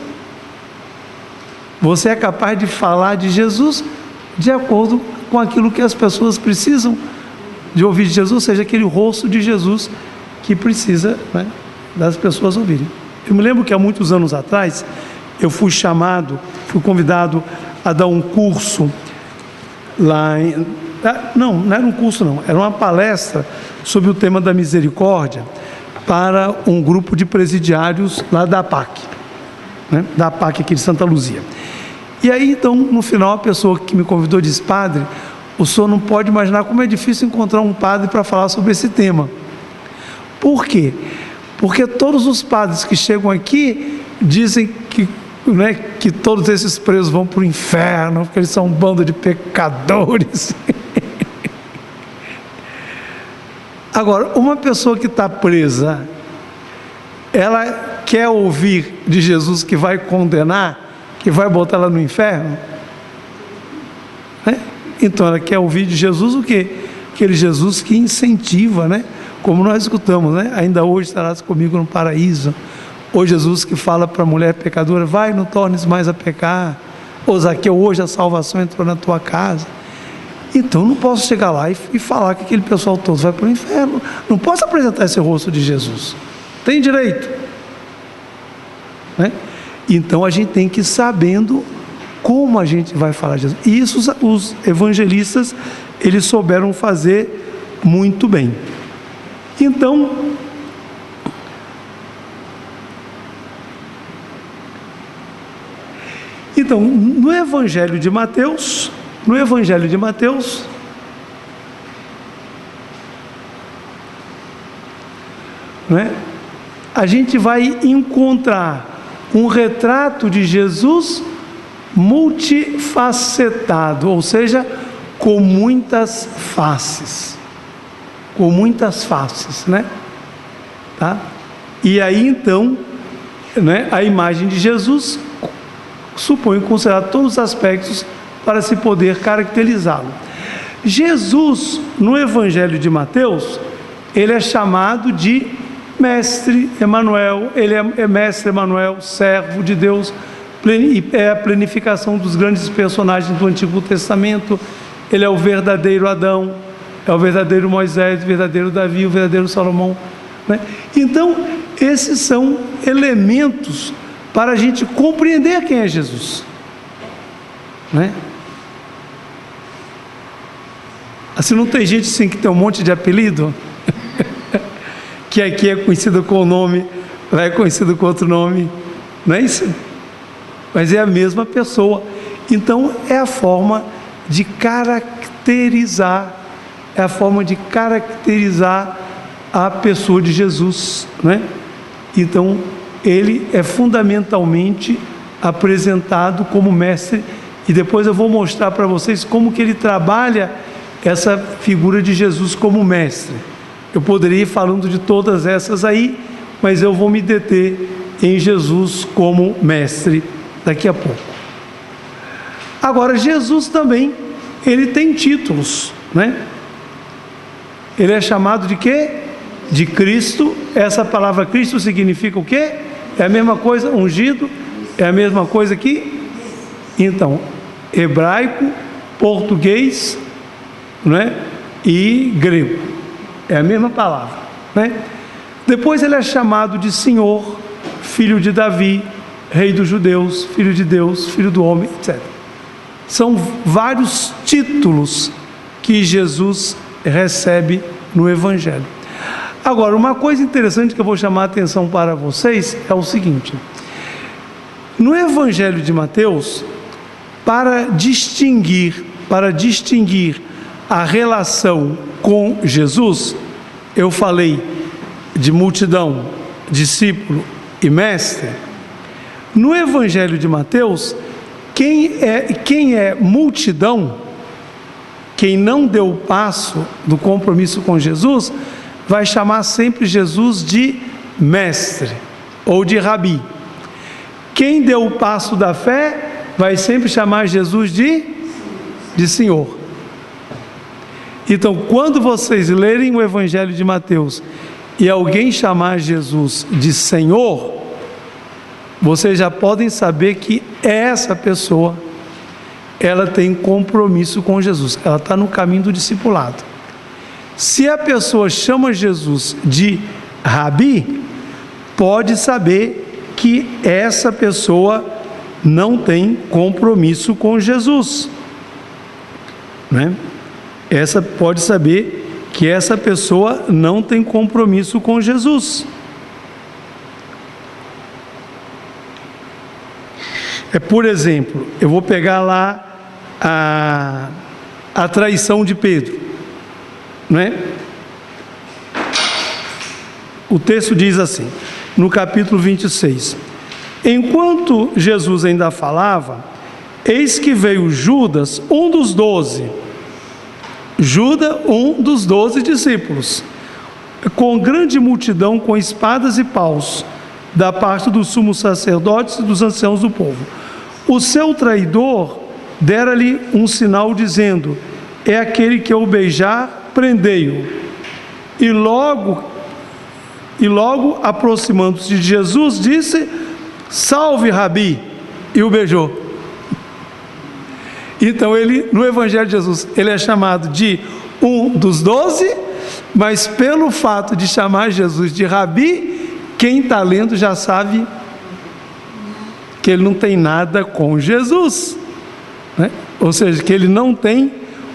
Você é capaz de falar de Jesus de acordo com aquilo que as pessoas precisam de ouvir de Jesus, seja aquele rosto de Jesus que precisa, né, das pessoas ouvirem. Eu me lembro que há muitos anos atrás eu fui convidado a dar um curso lá não era um curso não, era uma palestra sobre o tema da misericórdia para um grupo de presidiários lá da APAC, né, da APAC aqui de Santa Luzia. E aí então, no final, a pessoa que me convidou disse: padre, o senhor não pode imaginar como é difícil encontrar um padre para falar sobre esse tema. Por quê? Porque todos os padres que chegam aqui dizem que todos esses presos vão para o inferno, porque eles são um bando de pecadores. Agora, uma pessoa que está presa, ela quer ouvir de Jesus que vai condenar, que vai botar ela no inferno? Né? Então ela quer ouvir de Jesus o quê? Aquele Jesus que incentiva, né? Como nós escutamos, né? Ainda hoje estarás comigo no paraíso. Ou Jesus que fala para a mulher pecadora: vai, não tornes mais a pecar. Ou Zaqueu, hoje a salvação entrou na tua casa. Então não posso chegar lá e falar que aquele pessoal todo vai para o inferno. Não posso apresentar esse rosto de Jesus. Tem direito, né? Então a gente tem que ir sabendo como a gente vai falar de Jesus. E isso os evangelistas, eles souberam fazer muito bem. Então, no Evangelho de Mateus, né, a gente vai encontrar um retrato de Jesus multifacetado, ou seja, com muitas faces. Com muitas faces, né? Tá? E aí então, né, a imagem de Jesus supõe considerar todos os aspectos para se poder caracterizá-lo. Jesus, no Evangelho de Mateus, ele é chamado de Mestre Emanuel, ele é Mestre Emanuel, servo de Deus, é a plenificação dos grandes personagens do Antigo Testamento, ele é o verdadeiro Adão, é o verdadeiro Moisés, o verdadeiro Davi, o verdadeiro Salomão, né? Então, esses são elementos para a gente compreender quem é Jesus, né? Assim, não tem gente assim que tem um monte de apelido, que aqui é conhecido com o nome, lá é conhecido com outro nome, não é isso? Mas é a mesma pessoa. Então, é a forma de caracterizar, a pessoa de Jesus, né? Então, ele é fundamentalmente apresentado como mestre, e depois eu vou mostrar para vocês como que ele trabalha essa figura de Jesus como mestre. Eu poderia ir falando de todas essas aí, mas eu vou me deter em Jesus como mestre daqui a pouco. Agora, Jesus também, ele tem títulos, né? Ele é chamado de quê? De Cristo. Essa palavra Cristo significa o quê? É a mesma coisa, ungido, é a mesma coisa que, então, hebraico, português, né, e grego, é a mesma palavra, né? Depois ele é chamado de Senhor, Filho de Davi, Rei dos Judeus, Filho de Deus, Filho do Homem, etc. São vários títulos que Jesus recebe no Evangelho. Agora, uma coisa interessante que eu vou chamar a atenção para vocês é o seguinte: no Evangelho de Mateus, para distinguir a relação com Jesus, eu falei de multidão, discípulo e mestre. No Evangelho de Mateus, quem é multidão, quem não deu o passo do compromisso com Jesus, vai chamar sempre Jesus de mestre ou de rabi. Quem deu o passo da fé vai sempre chamar Jesus de Senhor. Então, quando vocês lerem o Evangelho de Mateus e alguém chamar Jesus de Senhor, vocês já podem saber que essa pessoa, ela tem compromisso com Jesus, ela está no caminho do discipulado. Se a pessoa chama Jesus de Rabi, pode saber que essa pessoa não tem compromisso com Jesus, né? Pode saber que essa pessoa não tem compromisso com Jesus. Por exemplo, eu vou pegar lá a traição de Pedro, né? O texto diz assim, no capítulo 26: enquanto Jesus ainda falava, eis que veio Judas, um dos 12 discípulos, com grande multidão, com espadas e paus, da parte dos sumos sacerdotes e dos anciãos do povo. O seu traidor dera-lhe um sinal, dizendo: é aquele que eu beijar, prendei-o. E logo aproximando-se de Jesus, disse: salve, Rabi, e o beijou. Então, no Evangelho de Jesus, ele é chamado de um dos 12, mas pelo fato de chamar Jesus de Rabi, quem está lendo já sabe que ele não tem nada com Jesus, né? Ou seja, que ele não tem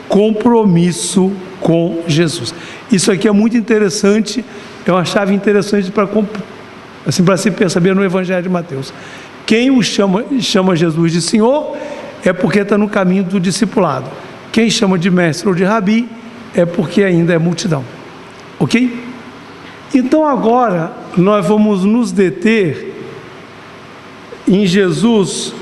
compromisso com Jesus. Isso aqui é muito interessante, é uma chave interessante para se perceber no Evangelho de Mateus. Quem o chama Jesus de Senhor é porque está no caminho do discipulado. Quem chama de mestre ou de rabi é porque ainda é multidão. Ok? Então agora nós vamos nos deter em Jesus.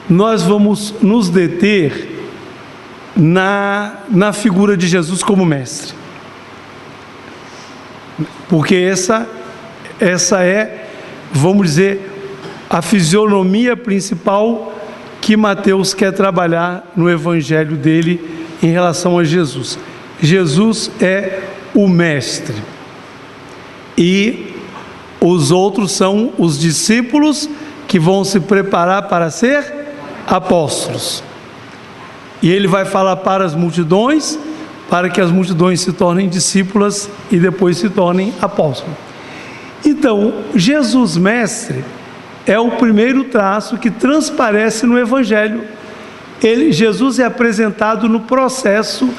nós vamos nos deter na figura de Jesus como mestre. Porque essa é, vamos dizer, a fisionomia principal que Mateus quer trabalhar no evangelho dele em relação a Jesus. Jesus é o mestre. E os outros são os discípulos que vão se preparar para ser apóstolos. E ele vai falar para as multidões, para que as multidões se tornem discípulas e depois se tornem apóstolos. Então, Jesus mestre é o primeiro traço que transparece no evangelho. Jesus é apresentado no processo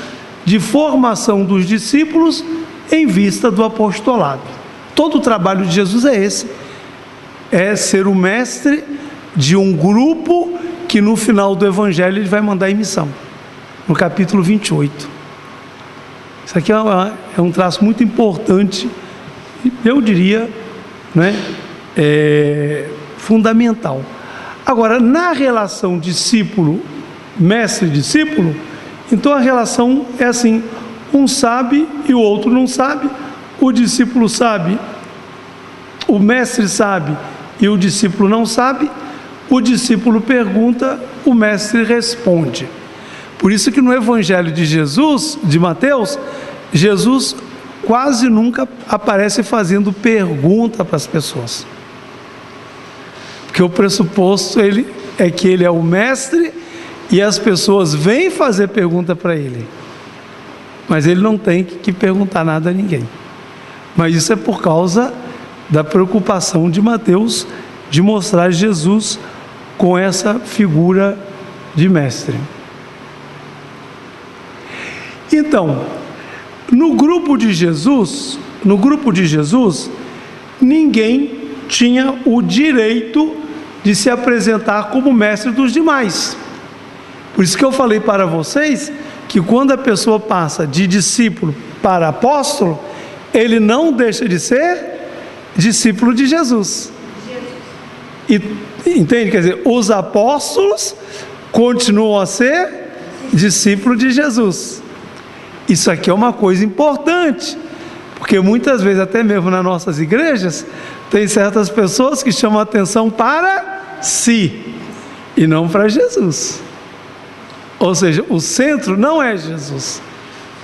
de formação dos discípulos em vista do apostolado. Todo o trabalho de Jesus é esse, é ser o mestre de um grupo que no final do evangelho ele vai mandar em missão, no capítulo 28. Isso aqui é um traço muito importante, eu diria, né, fundamental. Agora, na relação discípulo, mestre-discípulo, então a relação é assim, um sabe e o outro não sabe, o discípulo sabe, o mestre sabe e o discípulo não sabe, o discípulo pergunta, o mestre responde. Por isso que no evangelho de Jesus, de Mateus, Jesus quase nunca aparece fazendo pergunta para as pessoas. Porque o pressuposto é que ele é o mestre e as pessoas vêm fazer pergunta para ele. Mas ele não tem que perguntar nada a ninguém. Mas isso é por causa da preocupação de Mateus de mostrar Jesus com essa figura de mestre. Então, no grupo de Jesus, ninguém tinha o direito de se apresentar como mestre dos demais. Por isso que eu falei para vocês que quando a pessoa passa de discípulo para apóstolo, ele não deixa de ser discípulo de Jesus. E, entende? Quer dizer, os apóstolos continuam a ser discípulos de Jesus. Isso aqui é uma coisa importante, porque muitas vezes, até mesmo nas nossas igrejas, tem certas pessoas que chamam a atenção para si e não para Jesus. Ou seja, o centro não é Jesus.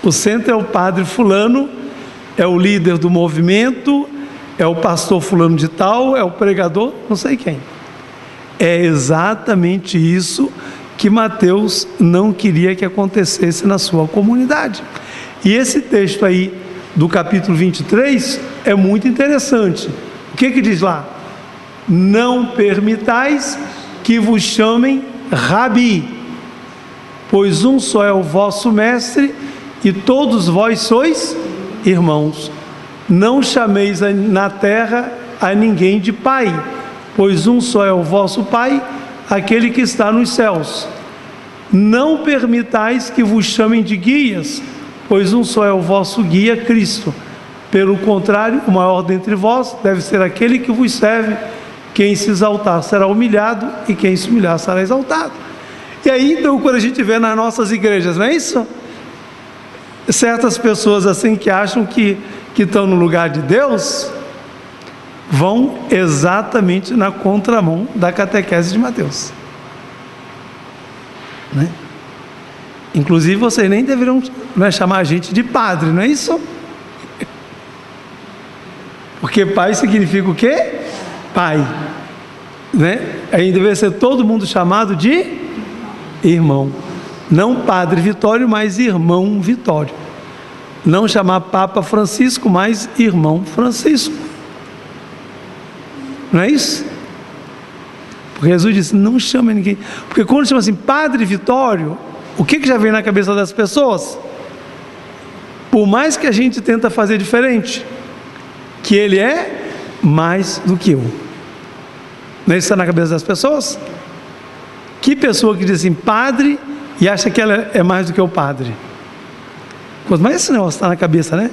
O centro é o padre fulano, é o líder do movimento, é o pastor fulano de tal, é o pregador, não sei quem. É exatamente isso que Mateus não queria que acontecesse na sua comunidade. E esse texto aí do capítulo 23 é muito interessante. O que diz lá? Não permitais que vos chamem Rabi, pois um só é o vosso mestre e todos vós sois irmãos. Não chameis na terra a ninguém de pai, pois um só é o vosso pai, aquele que está nos céus. Não permitais que vos chamem de guias, pois um só é o vosso guia, Cristo. Pelo contrário, o maior dentre vós deve ser aquele que vos serve. Quem se exaltar será humilhado, e quem se humilhar será exaltado. E aí, então, quando a gente vê nas nossas igrejas, não é isso? Certas pessoas assim que acham que estão no lugar de Deus, vão exatamente na contramão da catequese de Mateus, né? Inclusive, vocês nem deveriam chamar a gente de padre, não é isso? Porque pai significa o quê? Pai, né? Aí deveria ser todo mundo chamado de irmão. Não Padre Vitório, mas Irmão Vitório. Não chamar Papa Francisco, mas Irmão Francisco. Não é isso? Porque Jesus disse, não chama ninguém. Porque quando chama assim, Padre Vitório, o que já vem na cabeça das pessoas? Por mais que a gente tenta fazer diferente, que ele é mais do que eu. Não é isso que está na cabeça das pessoas? Que pessoa que diz assim, padre, e acha que ela é mais do que o padre? Mas esse negócio está na cabeça, né?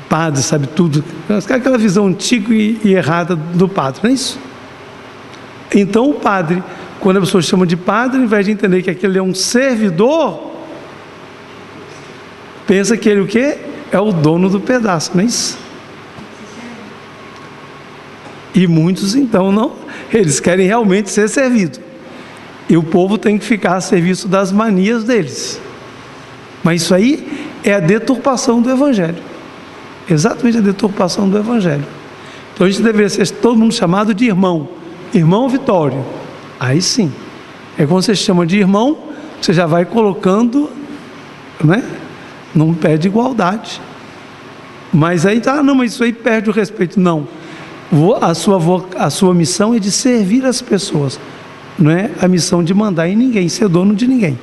Padre sabe tudo. Aquela visão antiga e errada do padre, não é isso? Então o padre, quando a pessoa chama de padre, ao invés de entender que aquele é um servidor, pensa que ele o quê? É o dono do pedaço, não é isso? E muitos então não, eles querem realmente ser servidos. E o povo tem que ficar a serviço das manias deles. Mas isso aí é a deturpação do Evangelho. Exatamente a deturpação do Evangelho. Então a gente deveria ser todo mundo chamado de irmão. Irmão Vitório. Aí sim. É quando você chama de irmão, você já vai colocando, né, num pé de igualdade. Mas aí, não, mas isso aí perde o respeito. Não. A sua missão é de servir as pessoas. Não é a missão de mandar em ninguém, ser dono de ninguém.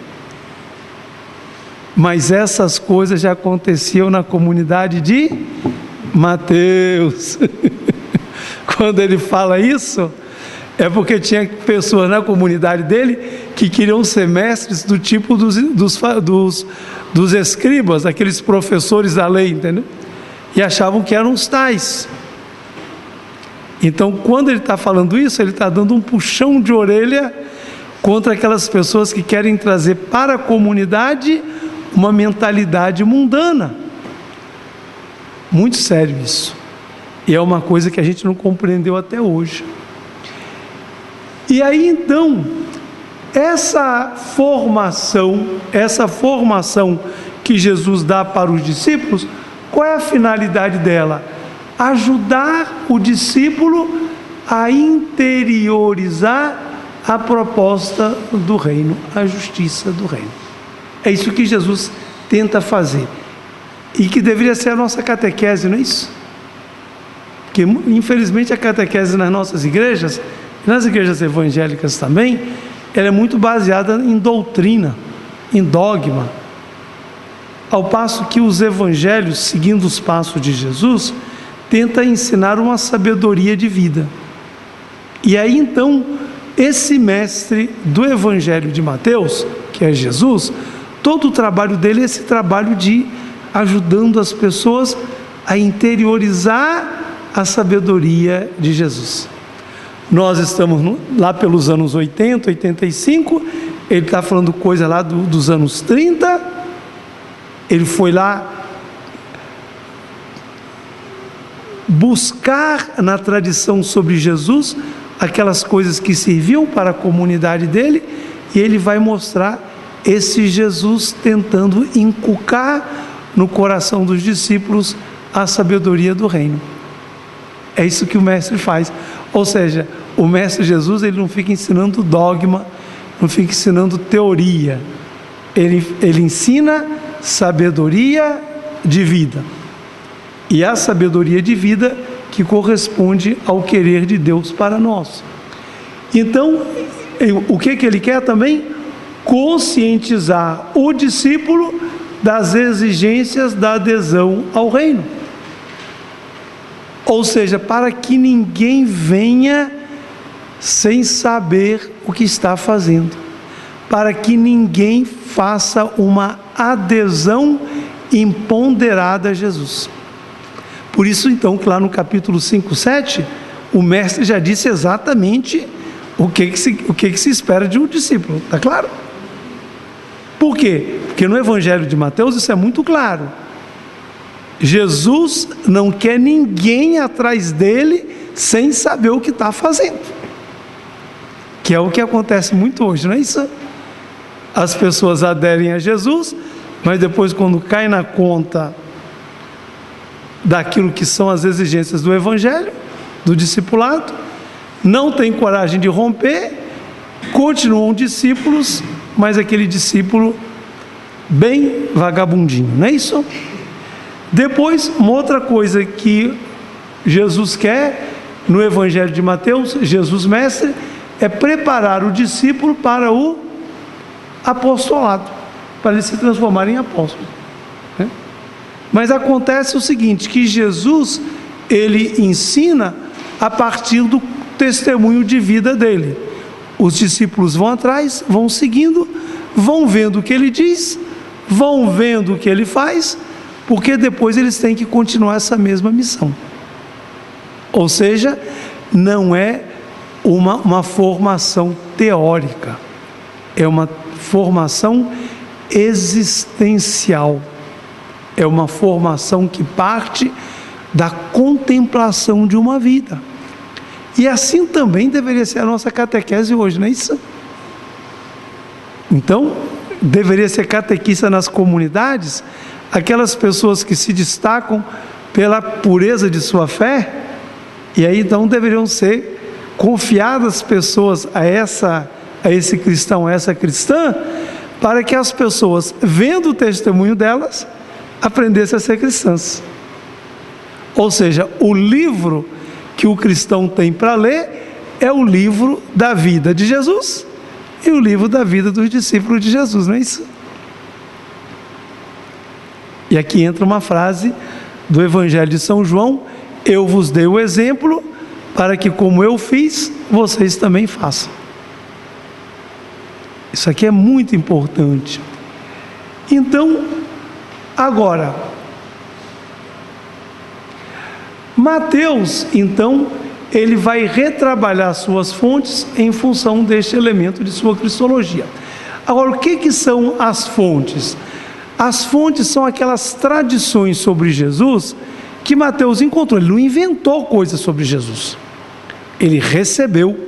Mas essas coisas já aconteciam na comunidade de Mateus. Quando ele fala isso, é porque tinha pessoas na comunidade dele que queriam ser mestres do tipo dos escribas, aqueles professores da lei, entendeu? E achavam que eram os tais. Então, quando ele está falando isso, ele está dando um puxão de orelha contra aquelas pessoas que querem trazer para a comunidade uma mentalidade mundana. Muito sério isso. E é uma coisa que a gente não compreendeu até hoje. E aí, então, essa formação que Jesus dá para os discípulos, qual é a finalidade dela? Ajudar o discípulo a interiorizar a proposta do reino, a justiça do reino. É isso que Jesus tenta fazer. E que deveria ser a nossa catequese, não é isso? Porque, infelizmente, a catequese nas nossas igrejas, nas igrejas evangélicas também, ela é muito baseada em doutrina, em dogma. Ao passo que os evangelhos, seguindo os passos de Jesus, tenta ensinar uma sabedoria de vida. E aí então, esse mestre do Evangelho de Mateus, que é Jesus, todo o trabalho dele é esse trabalho de ajudando as pessoas a interiorizar a sabedoria de Jesus. Nós estamos lá pelos anos 80, 85, ele está falando coisa lá dos anos 30, ele foi lá buscar na tradição sobre Jesus aquelas coisas que serviam para a comunidade dele, e ele vai mostrar esse Jesus tentando inculcar no coração dos discípulos a sabedoria do reino. É isso que o mestre faz. Ou seja, o mestre Jesus, ele não fica ensinando dogma, não fica ensinando teoria, ele ensina sabedoria de vida. E a sabedoria de vida que corresponde ao querer de Deus para nós. Então, o que ele quer também? Conscientizar o discípulo das exigências da adesão ao reino. Ou seja, para que ninguém venha sem saber o que está fazendo. Para que ninguém faça uma adesão imponderada a Jesus. Por isso, então, que lá no capítulo 5, 7, o mestre já disse exatamente o que se espera de um discípulo, está claro? Por quê? Porque no Evangelho de Mateus isso é muito claro. Jesus não quer ninguém atrás dele sem saber o que está fazendo. Que é o que acontece muito hoje, não é isso? As pessoas aderem a Jesus, mas depois, quando cai na conta daquilo que são as exigências do Evangelho, do discipulado, não tem coragem de romper, continuam discípulos, mas aquele discípulo bem vagabundinho, não é isso? Depois, uma outra coisa que Jesus quer no Evangelho de Mateus, Jesus mestre, é preparar o discípulo para o apostolado, para ele se transformar em apóstolo. Mas acontece o seguinte, que Jesus, ele ensina a partir do testemunho de vida dele. Os discípulos vão atrás, vão seguindo, vão vendo o que ele diz, vão vendo o que ele faz, porque depois eles têm que continuar essa mesma missão. Ou seja, não é uma formação teórica, é uma formação existencial, é uma formação que parte da contemplação de uma vida. E assim também deveria ser a nossa catequese hoje, não é isso? Então, deveria ser catequista nas comunidades, aquelas pessoas que se destacam pela pureza de sua fé, e aí então deveriam ser confiadas pessoas a esse cristão, a essa cristã, para que as pessoas, vendo o testemunho delas, aprendessem a ser cristãs. Ou seja, o livro que o cristão tem para ler é o livro da vida de Jesus e o livro da vida dos discípulos de Jesus, não é isso? E aqui entra uma frase do Evangelho de São João: eu vos dei o exemplo para que, como eu fiz, vocês também façam. Isso aqui é muito importante. Então, agora, Mateus, então, ele vai retrabalhar suas fontes em função deste elemento de sua cristologia. Agora, o que são as fontes? As fontes são aquelas tradições sobre Jesus que Mateus encontrou. Ele não inventou coisas sobre Jesus. Ele recebeu.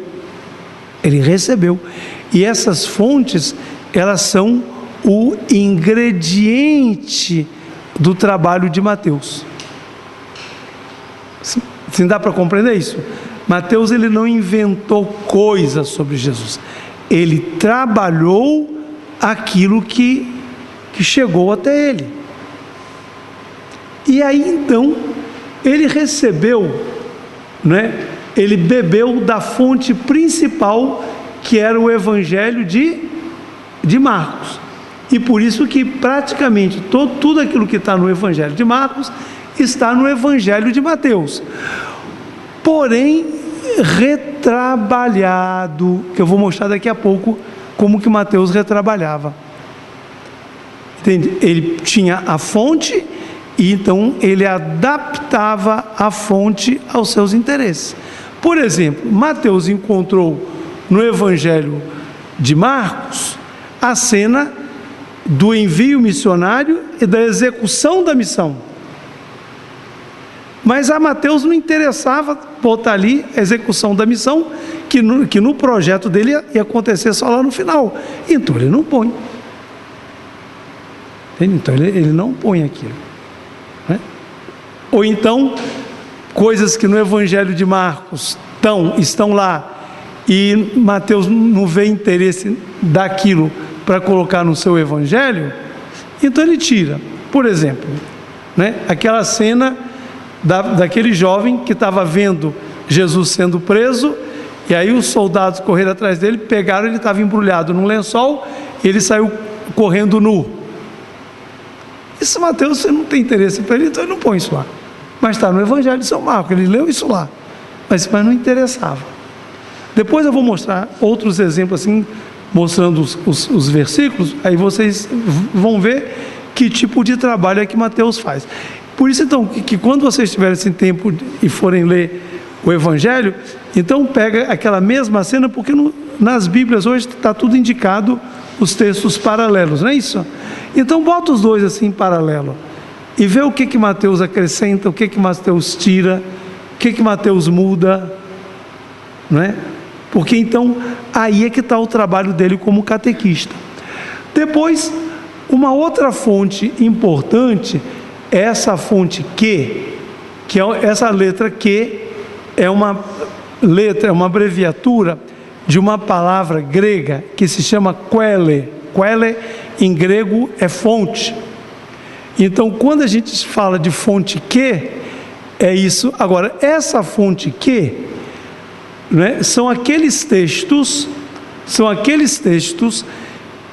E essas fontes, elas são o ingrediente do trabalho de Mateus. Sim, dá para compreender isso? Mateus, ele não inventou coisas sobre Jesus. Ele trabalhou aquilo que chegou até ele. E aí então, ele recebeu, né? Ele bebeu da fonte principal, que era o Evangelho de Marcos. E por isso que praticamente tudo aquilo que está no Evangelho de Marcos está no Evangelho de Mateus. Porém, retrabalhado, que eu vou mostrar daqui a pouco como que Mateus retrabalhava. Entende? Ele tinha a fonte e então ele adaptava a fonte aos seus interesses. Por exemplo, Mateus encontrou no Evangelho de Marcos a cena do envio missionário e da execução da missão. Mas a Mateus não interessava botar ali a execução da missão, que no projeto dele ia acontecer só lá no final. Então ele não põe. Então ele não põe aquilo, né? Ou então, coisas que no Evangelho de Marcos estão lá, e Mateus não vê interesse daquilo para colocar no seu Evangelho, então ele tira. Por exemplo, né, aquela cena daquele jovem que estava vendo Jesus sendo preso, e aí os soldados correram atrás dele, pegaram, ele estava embrulhado num lençol, e ele saiu correndo nu. Isso Mateus, você não tem interesse para ele, então ele não põe isso lá. Mas está no Evangelho de São Marcos, ele leu isso lá, mas não interessava. Depois eu vou mostrar outros exemplos assim, mostrando os versículos, aí vocês vão ver que tipo de trabalho é que Mateus faz. Por isso então, que quando vocês tiverem esse tempo e forem ler o Evangelho, então pega aquela mesma cena, porque nas Bíblias hoje está tudo indicado, os textos paralelos, não é isso? Então bota os dois assim em paralelo e vê o que Mateus acrescenta, o que Mateus tira, o que Mateus muda, não é? Porque então aí é que está o trabalho dele como catequista. Depois, uma outra fonte importante é essa fonte que é essa letra que é uma abreviatura de uma palavra grega que se chama quelle. Quelle em grego é fonte. Então, quando a gente fala de fonte que, é isso. Agora, essa fonte que, né, são aqueles textos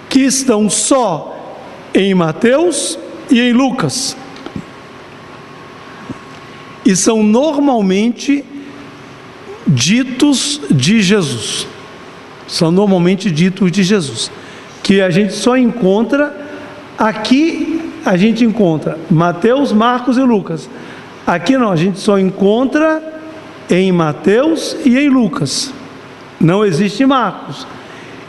que estão só em Mateus e em Lucas. E são normalmente ditos de Jesus. São normalmente ditos de Jesus. Que a gente só encontra aqui, a gente encontra Mateus, Marcos e Lucas. Aqui não, a gente só encontra em Mateus e em Lucas. Não existe Marcos.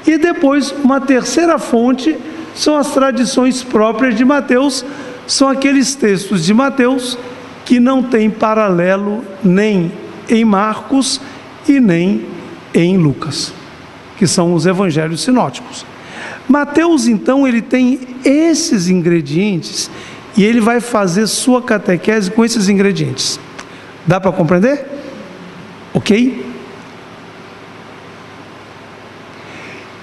E depois, uma terceira fonte são as tradições próprias de Mateus, são aqueles textos de Mateus que não têm paralelo nem em Marcos e nem em Lucas, que são os evangelhos sinóticos. Mateus, então, ele tem esses ingredientes e ele vai fazer sua catequese com esses ingredientes. Dá para compreender? Ok?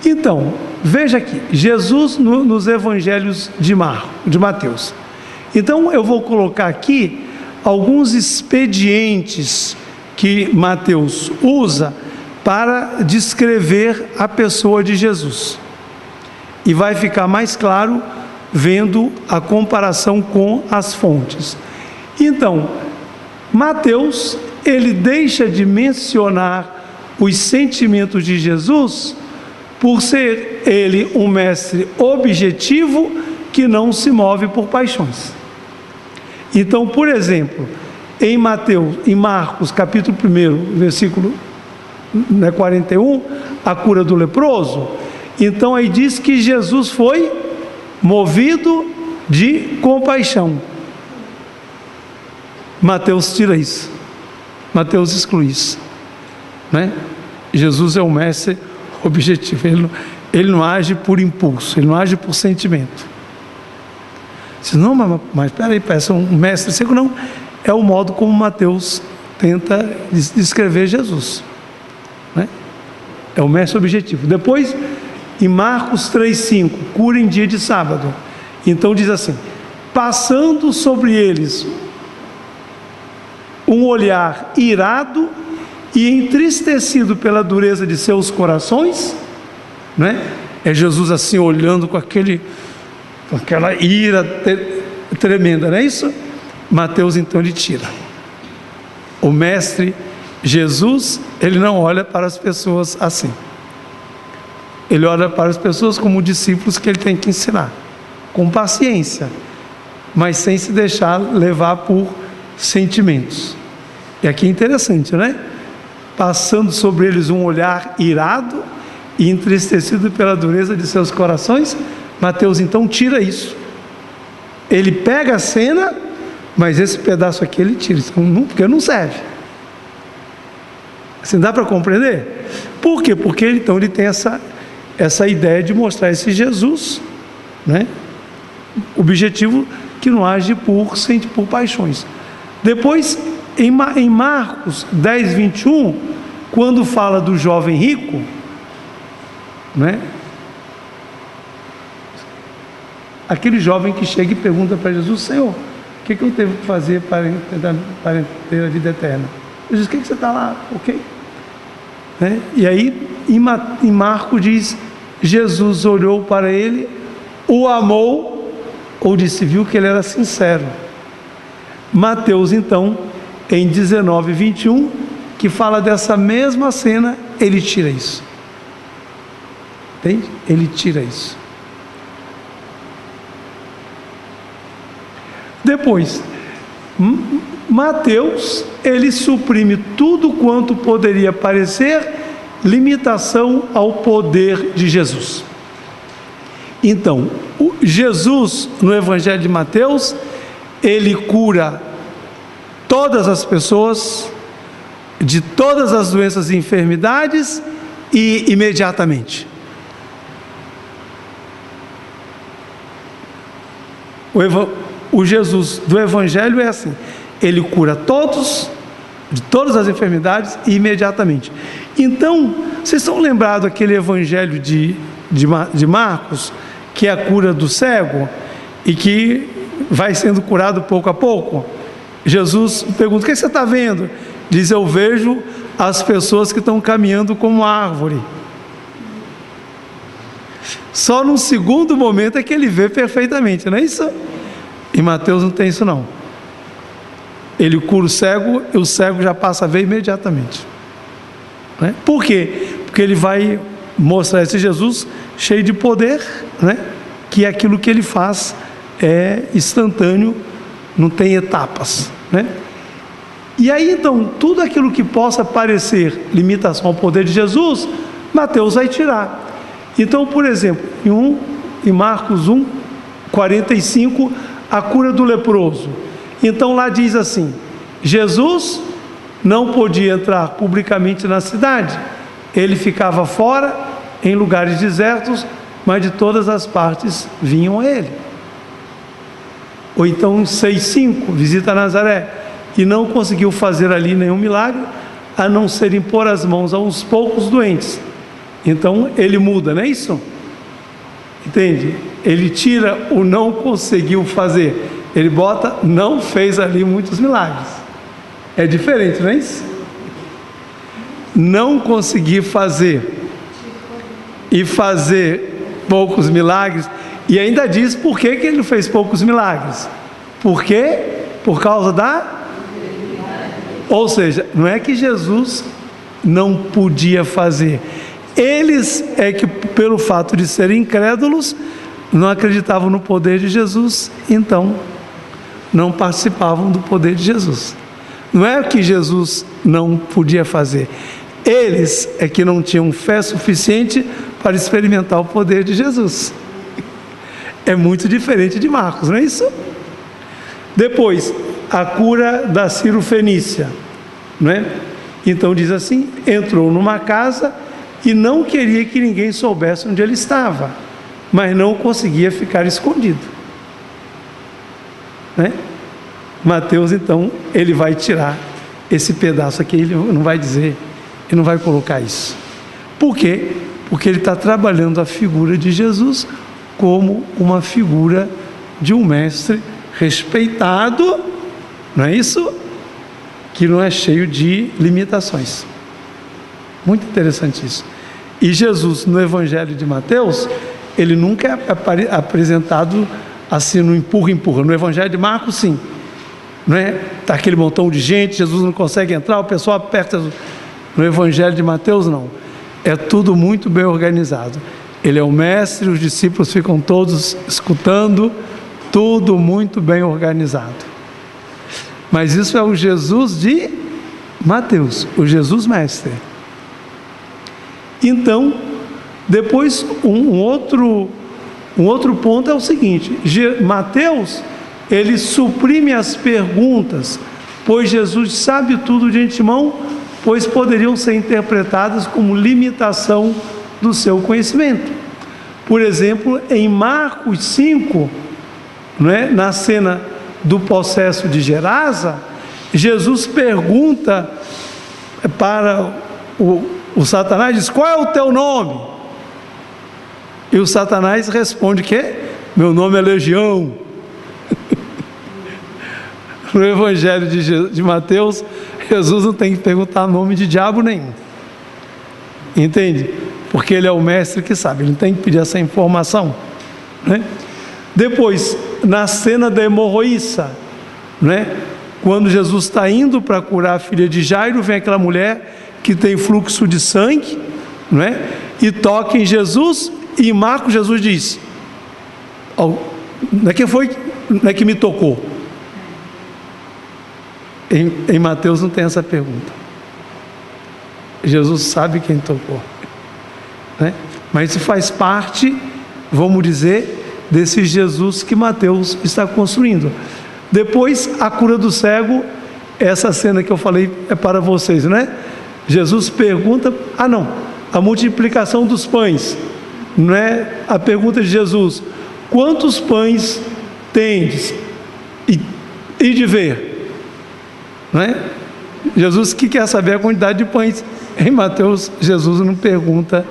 Então, veja aqui, Jesus nos evangelhos de Mateus. Então, eu vou colocar aqui alguns expedientes que Mateus usa para descrever a pessoa de Jesus. E vai ficar mais claro vendo a comparação com as fontes. Então, Mateus, ele deixa de mencionar os sentimentos de Jesus por ser ele um mestre objetivo que não se move por paixões. Então, por exemplo, em Marcos, capítulo 1, versículo 41, a cura do leproso, então aí diz que Jesus foi movido de compaixão. Mateus tira isso, Mateus exclui isso, né? Jesus é um mestre objetivo, ele não age por impulso, ele não age por sentimento. Se não, mas peraí, peça um mestre seco, não, é o modo como Mateus tenta descrever Jesus, né? É o mestre objetivo. Depois, em Marcos 3,5, cura em dia de sábado, então diz assim: passando sobre eles um olhar irado e entristecido pela dureza de seus corações, né? É Jesus assim olhando com aquela ira tremenda, não é isso? Mateus então ele tira. O mestre Jesus, ele não olha para as pessoas assim. Ele olha para as pessoas como discípulos que ele tem que ensinar, com paciência, mas sem se deixar levar por sentimentos. E aqui é interessante, né? Passando sobre eles um olhar irado e entristecido pela dureza de seus corações, Mateus então tira isso. Ele pega a cena, mas esse pedaço aqui ele tira, porque não serve. Assim, dá para compreender? Por quê? Porque então ele tem essa ideia de mostrar esse Jesus, né? Objetivo que não age por paixões. Depois, em Marcos 10, 21, quando fala do jovem rico, né? Aquele jovem que chega e pergunta para Jesus: Senhor, o que eu devo fazer para ter a vida eterna? Jesus: o que você está lá? Ok? Né? E aí, em Marcos diz: Jesus olhou para ele, o amou, ou disse, viu que ele era sincero. Mateus, então, em 19, 21, que fala dessa mesma cena, ele tira isso. Entende? Ele tira isso. Depois, Mateus, ele suprime tudo quanto poderia parecer limitação ao poder de Jesus. Então, Jesus, no Evangelho de Mateus, ele cura todas as pessoas de todas as doenças e enfermidades e imediatamente. O Jesus do Evangelho é assim: ele cura todos, de todas as enfermidades e imediatamente. Então, vocês estão lembrados daquele Evangelho de Marcos, que é a cura do cego e que vai sendo curado pouco a pouco? Jesus pergunta: o que você está vendo? Diz: eu vejo as pessoas que estão caminhando como árvore. Só num segundo momento é que ele vê perfeitamente, não é isso? Em Mateus não tem isso não. Ele cura o cego e o cego já passa a ver imediatamente, né? Por quê? Porque ele vai mostrar esse Jesus cheio de poder, né? Que aquilo que ele faz é instantâneo, não tem etapas, né? E aí então, tudo aquilo que possa parecer limitação ao poder de Jesus, Mateus vai tirar. Então, por exemplo, em Marcos 1, 45, a cura do leproso. Então lá diz assim: Jesus não podia entrar publicamente na cidade, ele ficava fora, em lugares desertos, mas de todas as partes vinham a ele. Ou então 6,5, visita Nazaré, e não conseguiu fazer ali nenhum milagre, a não ser impor as mãos a uns poucos doentes. Então ele muda, não é isso? Entende? Ele tira o não conseguiu fazer, ele bota não fez ali muitos milagres. É diferente, não é isso? Não conseguir fazer e fazer poucos milagres, e ainda diz por que ele fez poucos milagres. Por quê? Por causa da... Ou seja, não é que Jesus não podia fazer. Eles é que, pelo fato de serem incrédulos, não acreditavam no poder de Jesus, então não participavam do poder de Jesus. Não é que Jesus não podia fazer. Eles é que não tinham fé suficiente para experimentar o poder de Jesus. É muito diferente de Marcos, não é isso? Depois, a cura da Cirofenícia, não é? Então diz assim: entrou numa casa e não queria que ninguém soubesse onde ele estava, mas não conseguia ficar escondido, né? Mateus, então, ele vai tirar esse pedaço aqui, ele não vai dizer, ele não vai colocar isso. Por quê? Porque ele está trabalhando a figura de Jesus como uma figura de um mestre respeitado, não é isso? Que não é cheio de limitações. Muito interessante isso. E Jesus, no Evangelho de Mateus, ele nunca é apresentado assim no empurra. No Evangelho de Marcos, sim. Não é? Está aquele montão de gente, Jesus não consegue entrar, o pessoal aperta. No Evangelho de Mateus, não. É tudo muito bem organizado. Ele é o mestre, os discípulos ficam todos escutando, tudo muito bem organizado. Mas isso é o Jesus de Mateus, o Jesus mestre. Então, depois um outro ponto é o seguinte: Mateus, ele suprime as perguntas, pois Jesus sabe tudo de antemão, pois poderiam ser interpretadas como limitação do seu conhecimento. Por exemplo, em Marcos 5, não é? Na cena do possesso de Gerasa, Jesus pergunta para o Satanás, diz: qual é o teu nome? E o Satanás responde que meu nome é Legião. No Evangelho de Mateus, Jesus não tem que perguntar nome de diabo nenhum, entende? Porque ele é o mestre que sabe, ele não tem que pedir essa informação, né? Depois, na cena da hemorroíça, né? Quando Jesus está indo para curar a filha de Jairo, vem aquela mulher que tem fluxo de sangue, né? E toca em Jesus, e em Marcos Jesus diz: não é que me tocou. Em Mateus não tem essa pergunta. Jesus sabe quem tocou, né? Mas isso faz parte, vamos dizer, desse Jesus que Mateus está construindo. Depois, a cura do cego, essa cena que eu falei é para vocês, né? Jesus pergunta, a multiplicação dos pães, não é? A pergunta de Jesus: quantos pães tendes? E de ver, não é? Jesus que quer saber a quantidade de pães. Em Mateus, Jesus não pergunta,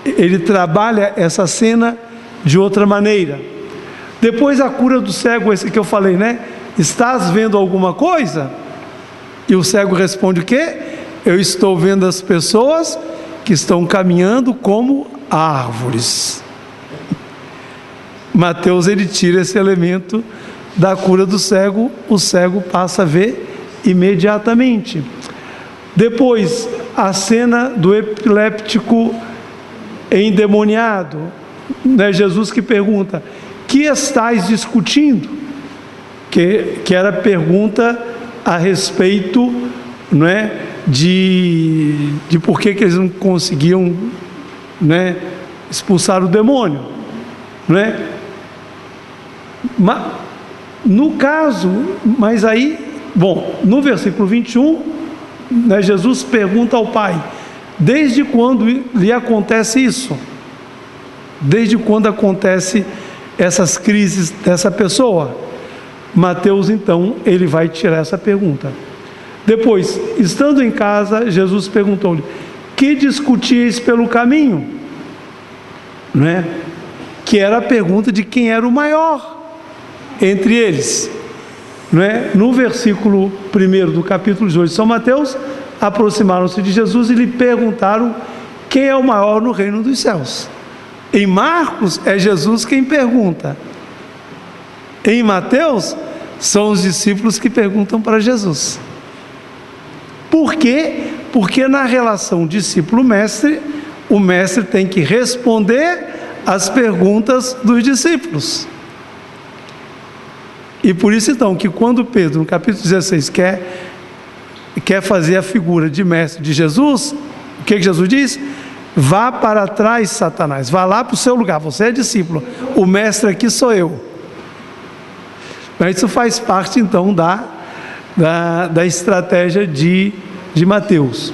ele trabalha essa cena de outra maneira. Depois, a cura do cego, esse que eu falei, né? Estás vendo alguma coisa? E o cego responde o quê? Eu estou vendo as pessoas que estão caminhando como árvores. Mateus, ele tira esse elemento da cura do cego, o cego passa a ver imediatamente. Depois, a cena do epiléptico endemoniado, né? Jesus que pergunta: que estais discutindo? Que era pergunta a respeito, não é, de por que eles não conseguiam, né, expulsar o demônio, não é? No caso, mas aí, bom, no versículo 21, né, Jesus pergunta ao Pai: desde quando lhe acontece isso? Desde quando acontece essas crises dessa pessoa? Mateus, então, ele vai tirar essa pergunta. Depois, estando em casa, Jesus perguntou-lhe: que discutíeis pelo caminho? Não é? Que era a pergunta de quem era o maior entre eles. Não é? No versículo 1 do capítulo 2 de São Mateus, aproximaram-se de Jesus e lhe perguntaram quem é o maior no reino dos céus. Em Marcos é Jesus quem pergunta. Em Mateus são os discípulos que perguntam para Jesus. Por quê? Porque na relação discípulo-mestre, o mestre tem que responder às perguntas dos discípulos. E por isso então que quando Pedro, no capítulo 16, quer fazer a figura de mestre de Jesus, o que Jesus diz? Vá para trás, Satanás, vá lá para o seu lugar, você é discípulo, o mestre aqui sou eu. Mas isso faz parte então da estratégia de Mateus.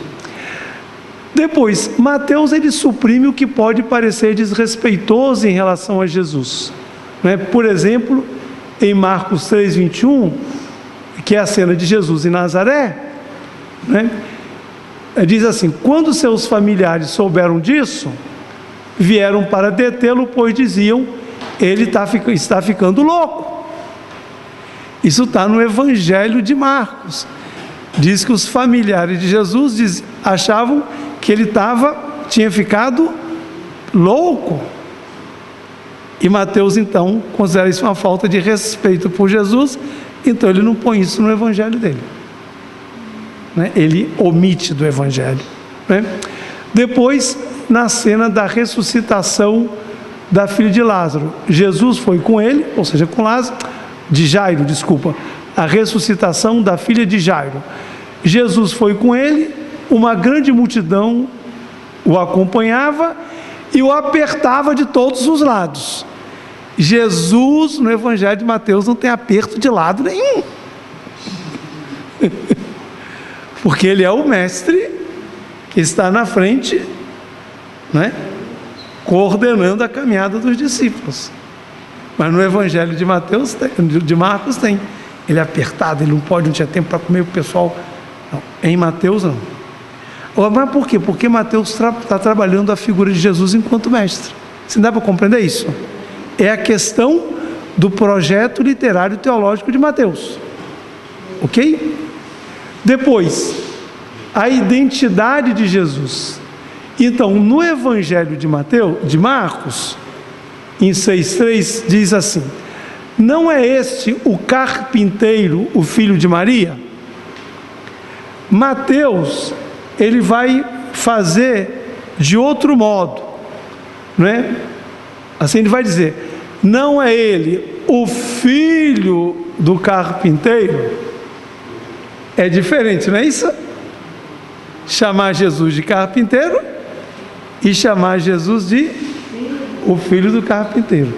Depois, Mateus ele suprime o que pode parecer desrespeitoso em relação a Jesus, né? Por exemplo, em Marcos 3:21, que é a cena de Jesus em Nazaré, né? Diz assim: quando seus familiares souberam disso, vieram para detê-lo, pois diziam, ele está ficando louco. Isso está no Evangelho de Marcos. Diz que os familiares de Jesus achavam que ele tinha ficado louco. E Mateus então considera isso uma falta de respeito por Jesus, então ele não põe isso no Evangelho dele, né? Ele omite do Evangelho, né? Depois, na cena da ressuscitação da filha de Lázaro, Jesus foi com ele, ou seja, com Jairo, a ressuscitação da filha de Jairo. Jesus foi com ele, uma grande multidão o acompanhava e o apertava de todos os lados. Jesus, no Evangelho de Mateus, não tem aperto de lado nenhum. Porque ele é o mestre que está na frente, né, coordenando a caminhada dos discípulos. Mas no Evangelho de Marcos tem. Ele é apertado, ele não tinha tempo para comer o pessoal. Não, em Mateus não. Mas por quê? Porque Mateus está trabalhando a figura de Jesus enquanto mestre. Você dá para compreender isso? É a questão do projeto literário teológico de Mateus. Ok? Depois, a identidade de Jesus. Então, no Evangelho de Marcos, em 6,3, diz assim: não é este o carpinteiro, o filho de Maria? Mateus, ele vai fazer de outro modo, não é? Assim ele vai dizer: não é ele o filho do carpinteiro? É diferente, não é isso? Chamar Jesus de carpinteiro e chamar Jesus de o filho do carpinteiro.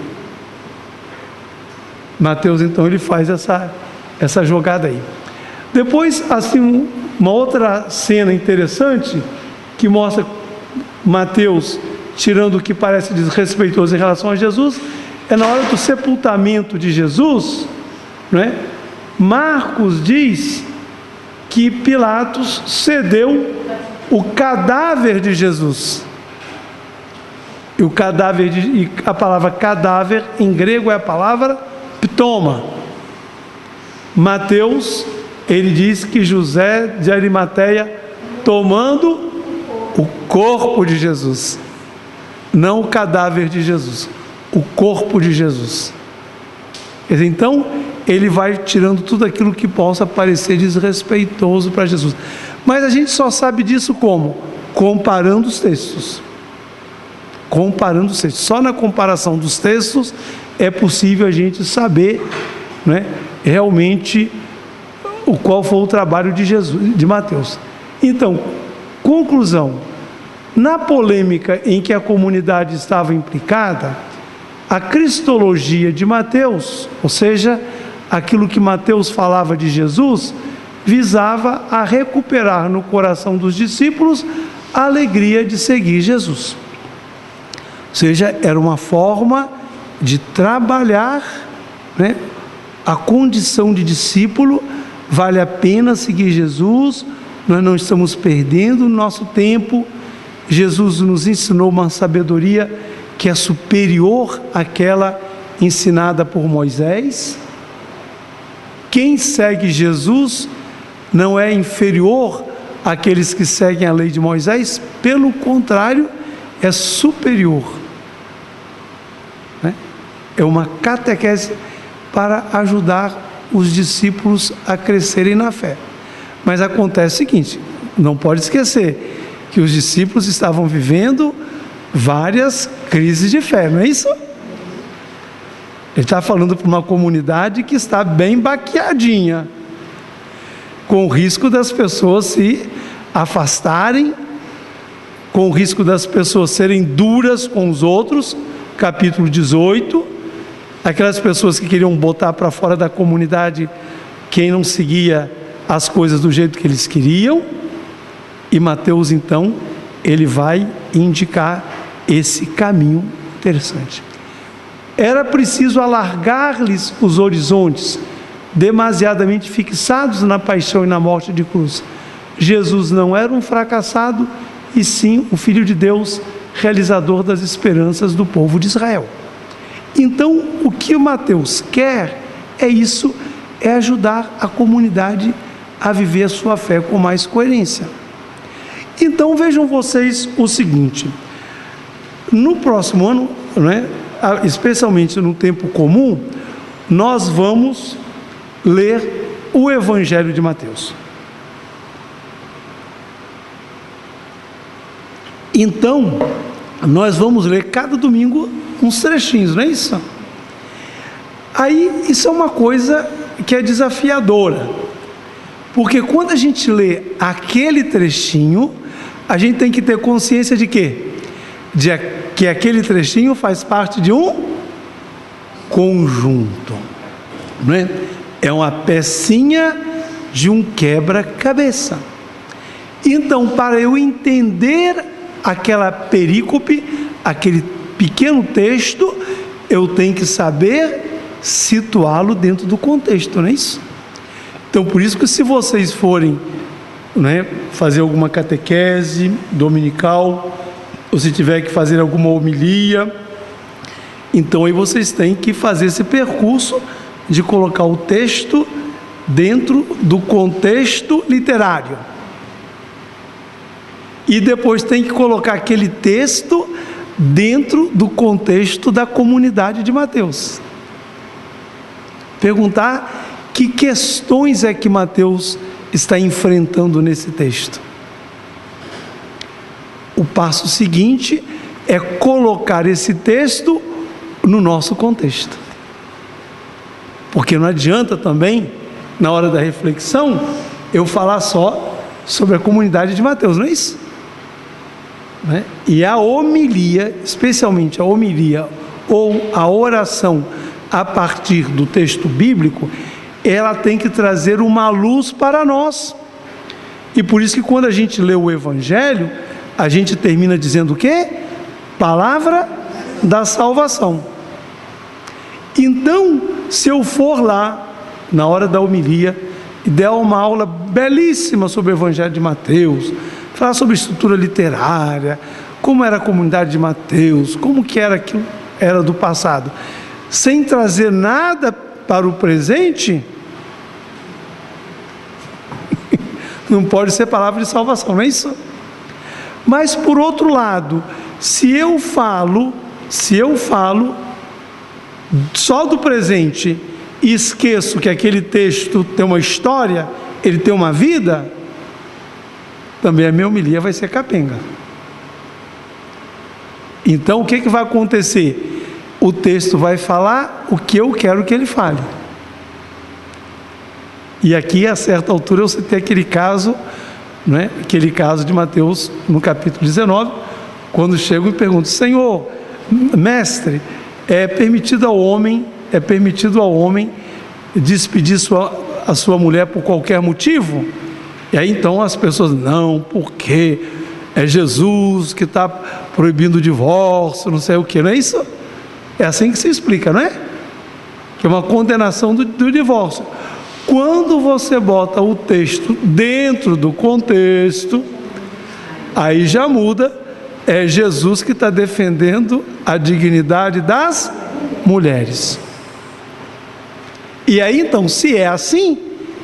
Mateus então ele faz essa jogada aí. Depois, assim, uma outra cena interessante que mostra Mateus tirando o que parece desrespeitoso em relação a Jesus, é na hora do sepultamento de Jesus, não é? Marcos diz que Pilatos cedeu o cadáver de Jesus. E a palavra cadáver em grego é a palavra ptoma. Mateus, ele diz que José de Arimateia, tomando o corpo de Jesus, não o cadáver de Jesus, o corpo de Jesus. Então, ele vai tirando tudo aquilo que possa parecer desrespeitoso para Jesus. Mas a gente só sabe disso como? Comparando os textos. Comparando os textos. Só na comparação dos textos é possível a gente saber, né, realmente qual foi o trabalho de Jesus, de Mateus. Então, conclusão: Na polêmica em que a comunidade estava implicada, a cristologia de Mateus, ou seja, aquilo que Mateus falava de Jesus, visava a recuperar no coração dos discípulos a alegria de seguir Jesus. Ou seja, era uma forma de trabalhar, né, a condição de discípulo. Vale a pena seguir Jesus, nós não estamos perdendo nosso tempo. Jesus nos ensinou uma sabedoria que é superior àquela ensinada por Moisés. Quem segue Jesus não é inferior àqueles que seguem a lei de Moisés, pelo contrário, é superior. É uma catequese para ajudar os discípulos a crescerem na fé. Mas acontece o seguinte, não pode esquecer que os discípulos estavam vivendo várias crises de fé, não é isso? Ele está falando para uma comunidade que está bem baqueadinha, com o risco das pessoas se afastarem, com o risco das pessoas serem duras com os outros, capítulo 18, aquelas pessoas que queriam botar para fora da comunidade quem não seguia as coisas do jeito que eles queriam. E Mateus, então, ele vai indicar esse caminho interessante. Era preciso alargar-lhes os horizontes, demasiadamente fixados na paixão e na morte de cruz. Jesus não era um fracassado, e sim o Filho de Deus, realizador das esperanças do povo de Israel. Então, o que o Mateus quer é isso, é ajudar a comunidade a viver a sua fé com mais coerência. Então, vejam vocês o seguinte, no próximo ano, né, especialmente no tempo comum, nós vamos ler o Evangelho de Mateus. Então, nós vamos ler cada domingo uns trechinhos, não é isso? Aí, isso é uma coisa que é desafiadora, porque quando a gente lê aquele trechinho, a gente tem que ter consciência de quê? De que aquele trechinho faz parte de um conjunto, não é? É uma pecinha de um quebra-cabeça. Então, para eu entender aquela perícope, aquele pequeno texto, eu tenho que saber situá-lo dentro do contexto, não é isso? Então, por isso que se vocês forem, né, fazer alguma catequese dominical, ou se tiver que fazer alguma homilia, então aí vocês têm que fazer esse percurso de colocar o texto dentro do contexto literário. E depois tem que colocar aquele texto dentro do contexto da comunidade de Mateus. Perguntar que questões é que Mateus está enfrentando nesse texto. O passo seguinte é colocar esse texto no nosso contexto. Porque não adianta também, na hora da reflexão, eu falar só sobre a comunidade de Mateus, não é isso? Né? E a homilia, especialmente a homilia ou a oração a partir do texto bíblico, ela tem que trazer uma luz para nós. E por isso que quando a gente lê o Evangelho, a gente termina dizendo o quê? Palavra da salvação. Então, se eu for lá, na hora da homilia, e der uma aula belíssima sobre o Evangelho de Mateus, falar sobre estrutura literária, como era a comunidade de Mateus, como que era aquilo era do passado, sem trazer nada para o presente, não pode ser palavra de salvação, não é isso? Mas por outro lado, se eu falo só do presente e esqueço que aquele texto tem uma história, ele tem uma vida, também a minha homilia vai ser capenga. Então o que vai acontecer? O texto vai falar o que eu quero que ele fale. E aqui, a certa altura, eu citei aquele caso, né? Aquele caso de Mateus, no capítulo 19, quando chegam e perguntam: Senhor, mestre, é permitido ao homem despedir a sua mulher por qualquer motivo? E aí então as pessoas: não, porque é Jesus que está proibindo o divórcio, não sei o que, não é isso? É assim que se explica, não é? Que é uma condenação do divórcio. Quando você bota o texto dentro do contexto, aí já muda. É Jesus que está defendendo a dignidade das mulheres. E aí então, se é assim,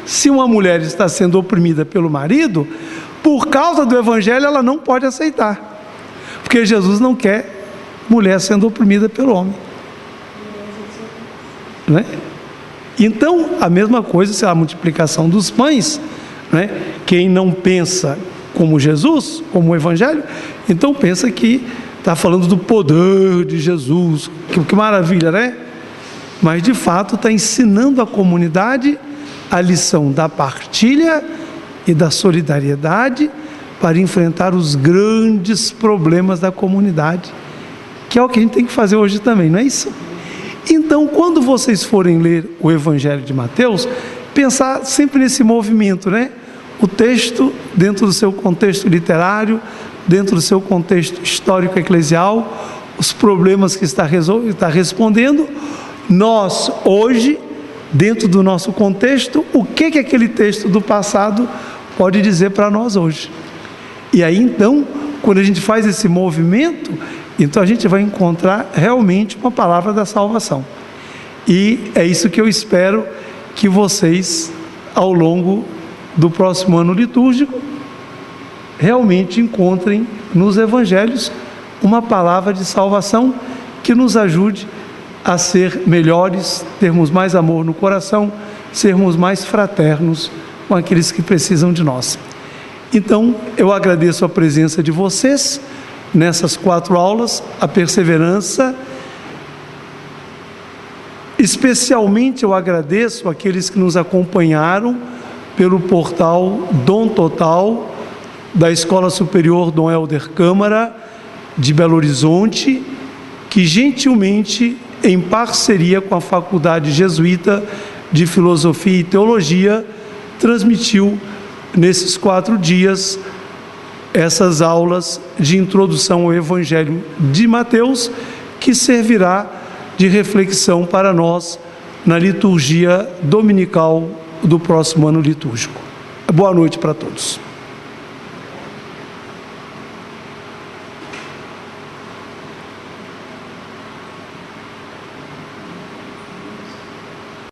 se uma mulher está sendo oprimida pelo marido, por causa do evangelho ela não pode aceitar, porque Jesus não quer mulher sendo oprimida pelo homem, não é? Então a mesma coisa, se é a multiplicação dos pães, não é? Quem não pensa como Jesus, como o evangelho, então pensa que está falando do poder de Jesus, que maravilha, né? Mas de fato está ensinando à comunidade a lição da partilha e da solidariedade para enfrentar os grandes problemas da comunidade, que é o que a gente tem que fazer hoje também, não é isso? Então, quando vocês forem ler o Evangelho de Mateus, pensar sempre nesse movimento, né? O texto dentro do seu contexto literário, dentro do seu contexto histórico-eclesial, os problemas que está respondendo. Nós, hoje, dentro do nosso contexto, o que aquele texto do passado pode dizer para nós hoje? E aí, então, quando a gente faz esse movimento, então a gente vai encontrar realmente uma palavra da salvação. E é isso que eu espero que vocês, ao longo do próximo ano litúrgico, realmente encontrem nos evangelhos uma palavra de salvação que nos ajude a ser melhores, termos mais amor no coração, sermos mais fraternos com aqueles que precisam de nós. Então, eu agradeço a presença de vocês nessas 4 aulas, a perseverança. Especialmente eu agradeço aqueles que nos acompanharam pelo portal Dom Total da Escola Superior Dom Helder Câmara de Belo Horizonte, que gentilmente, em parceria com a Faculdade Jesuíta de Filosofia e Teologia, transmitiu nesses 4 dias essas aulas de introdução ao Evangelho de Mateus, que servirá de reflexão para nós na liturgia dominical do próximo ano litúrgico. Boa noite para todos.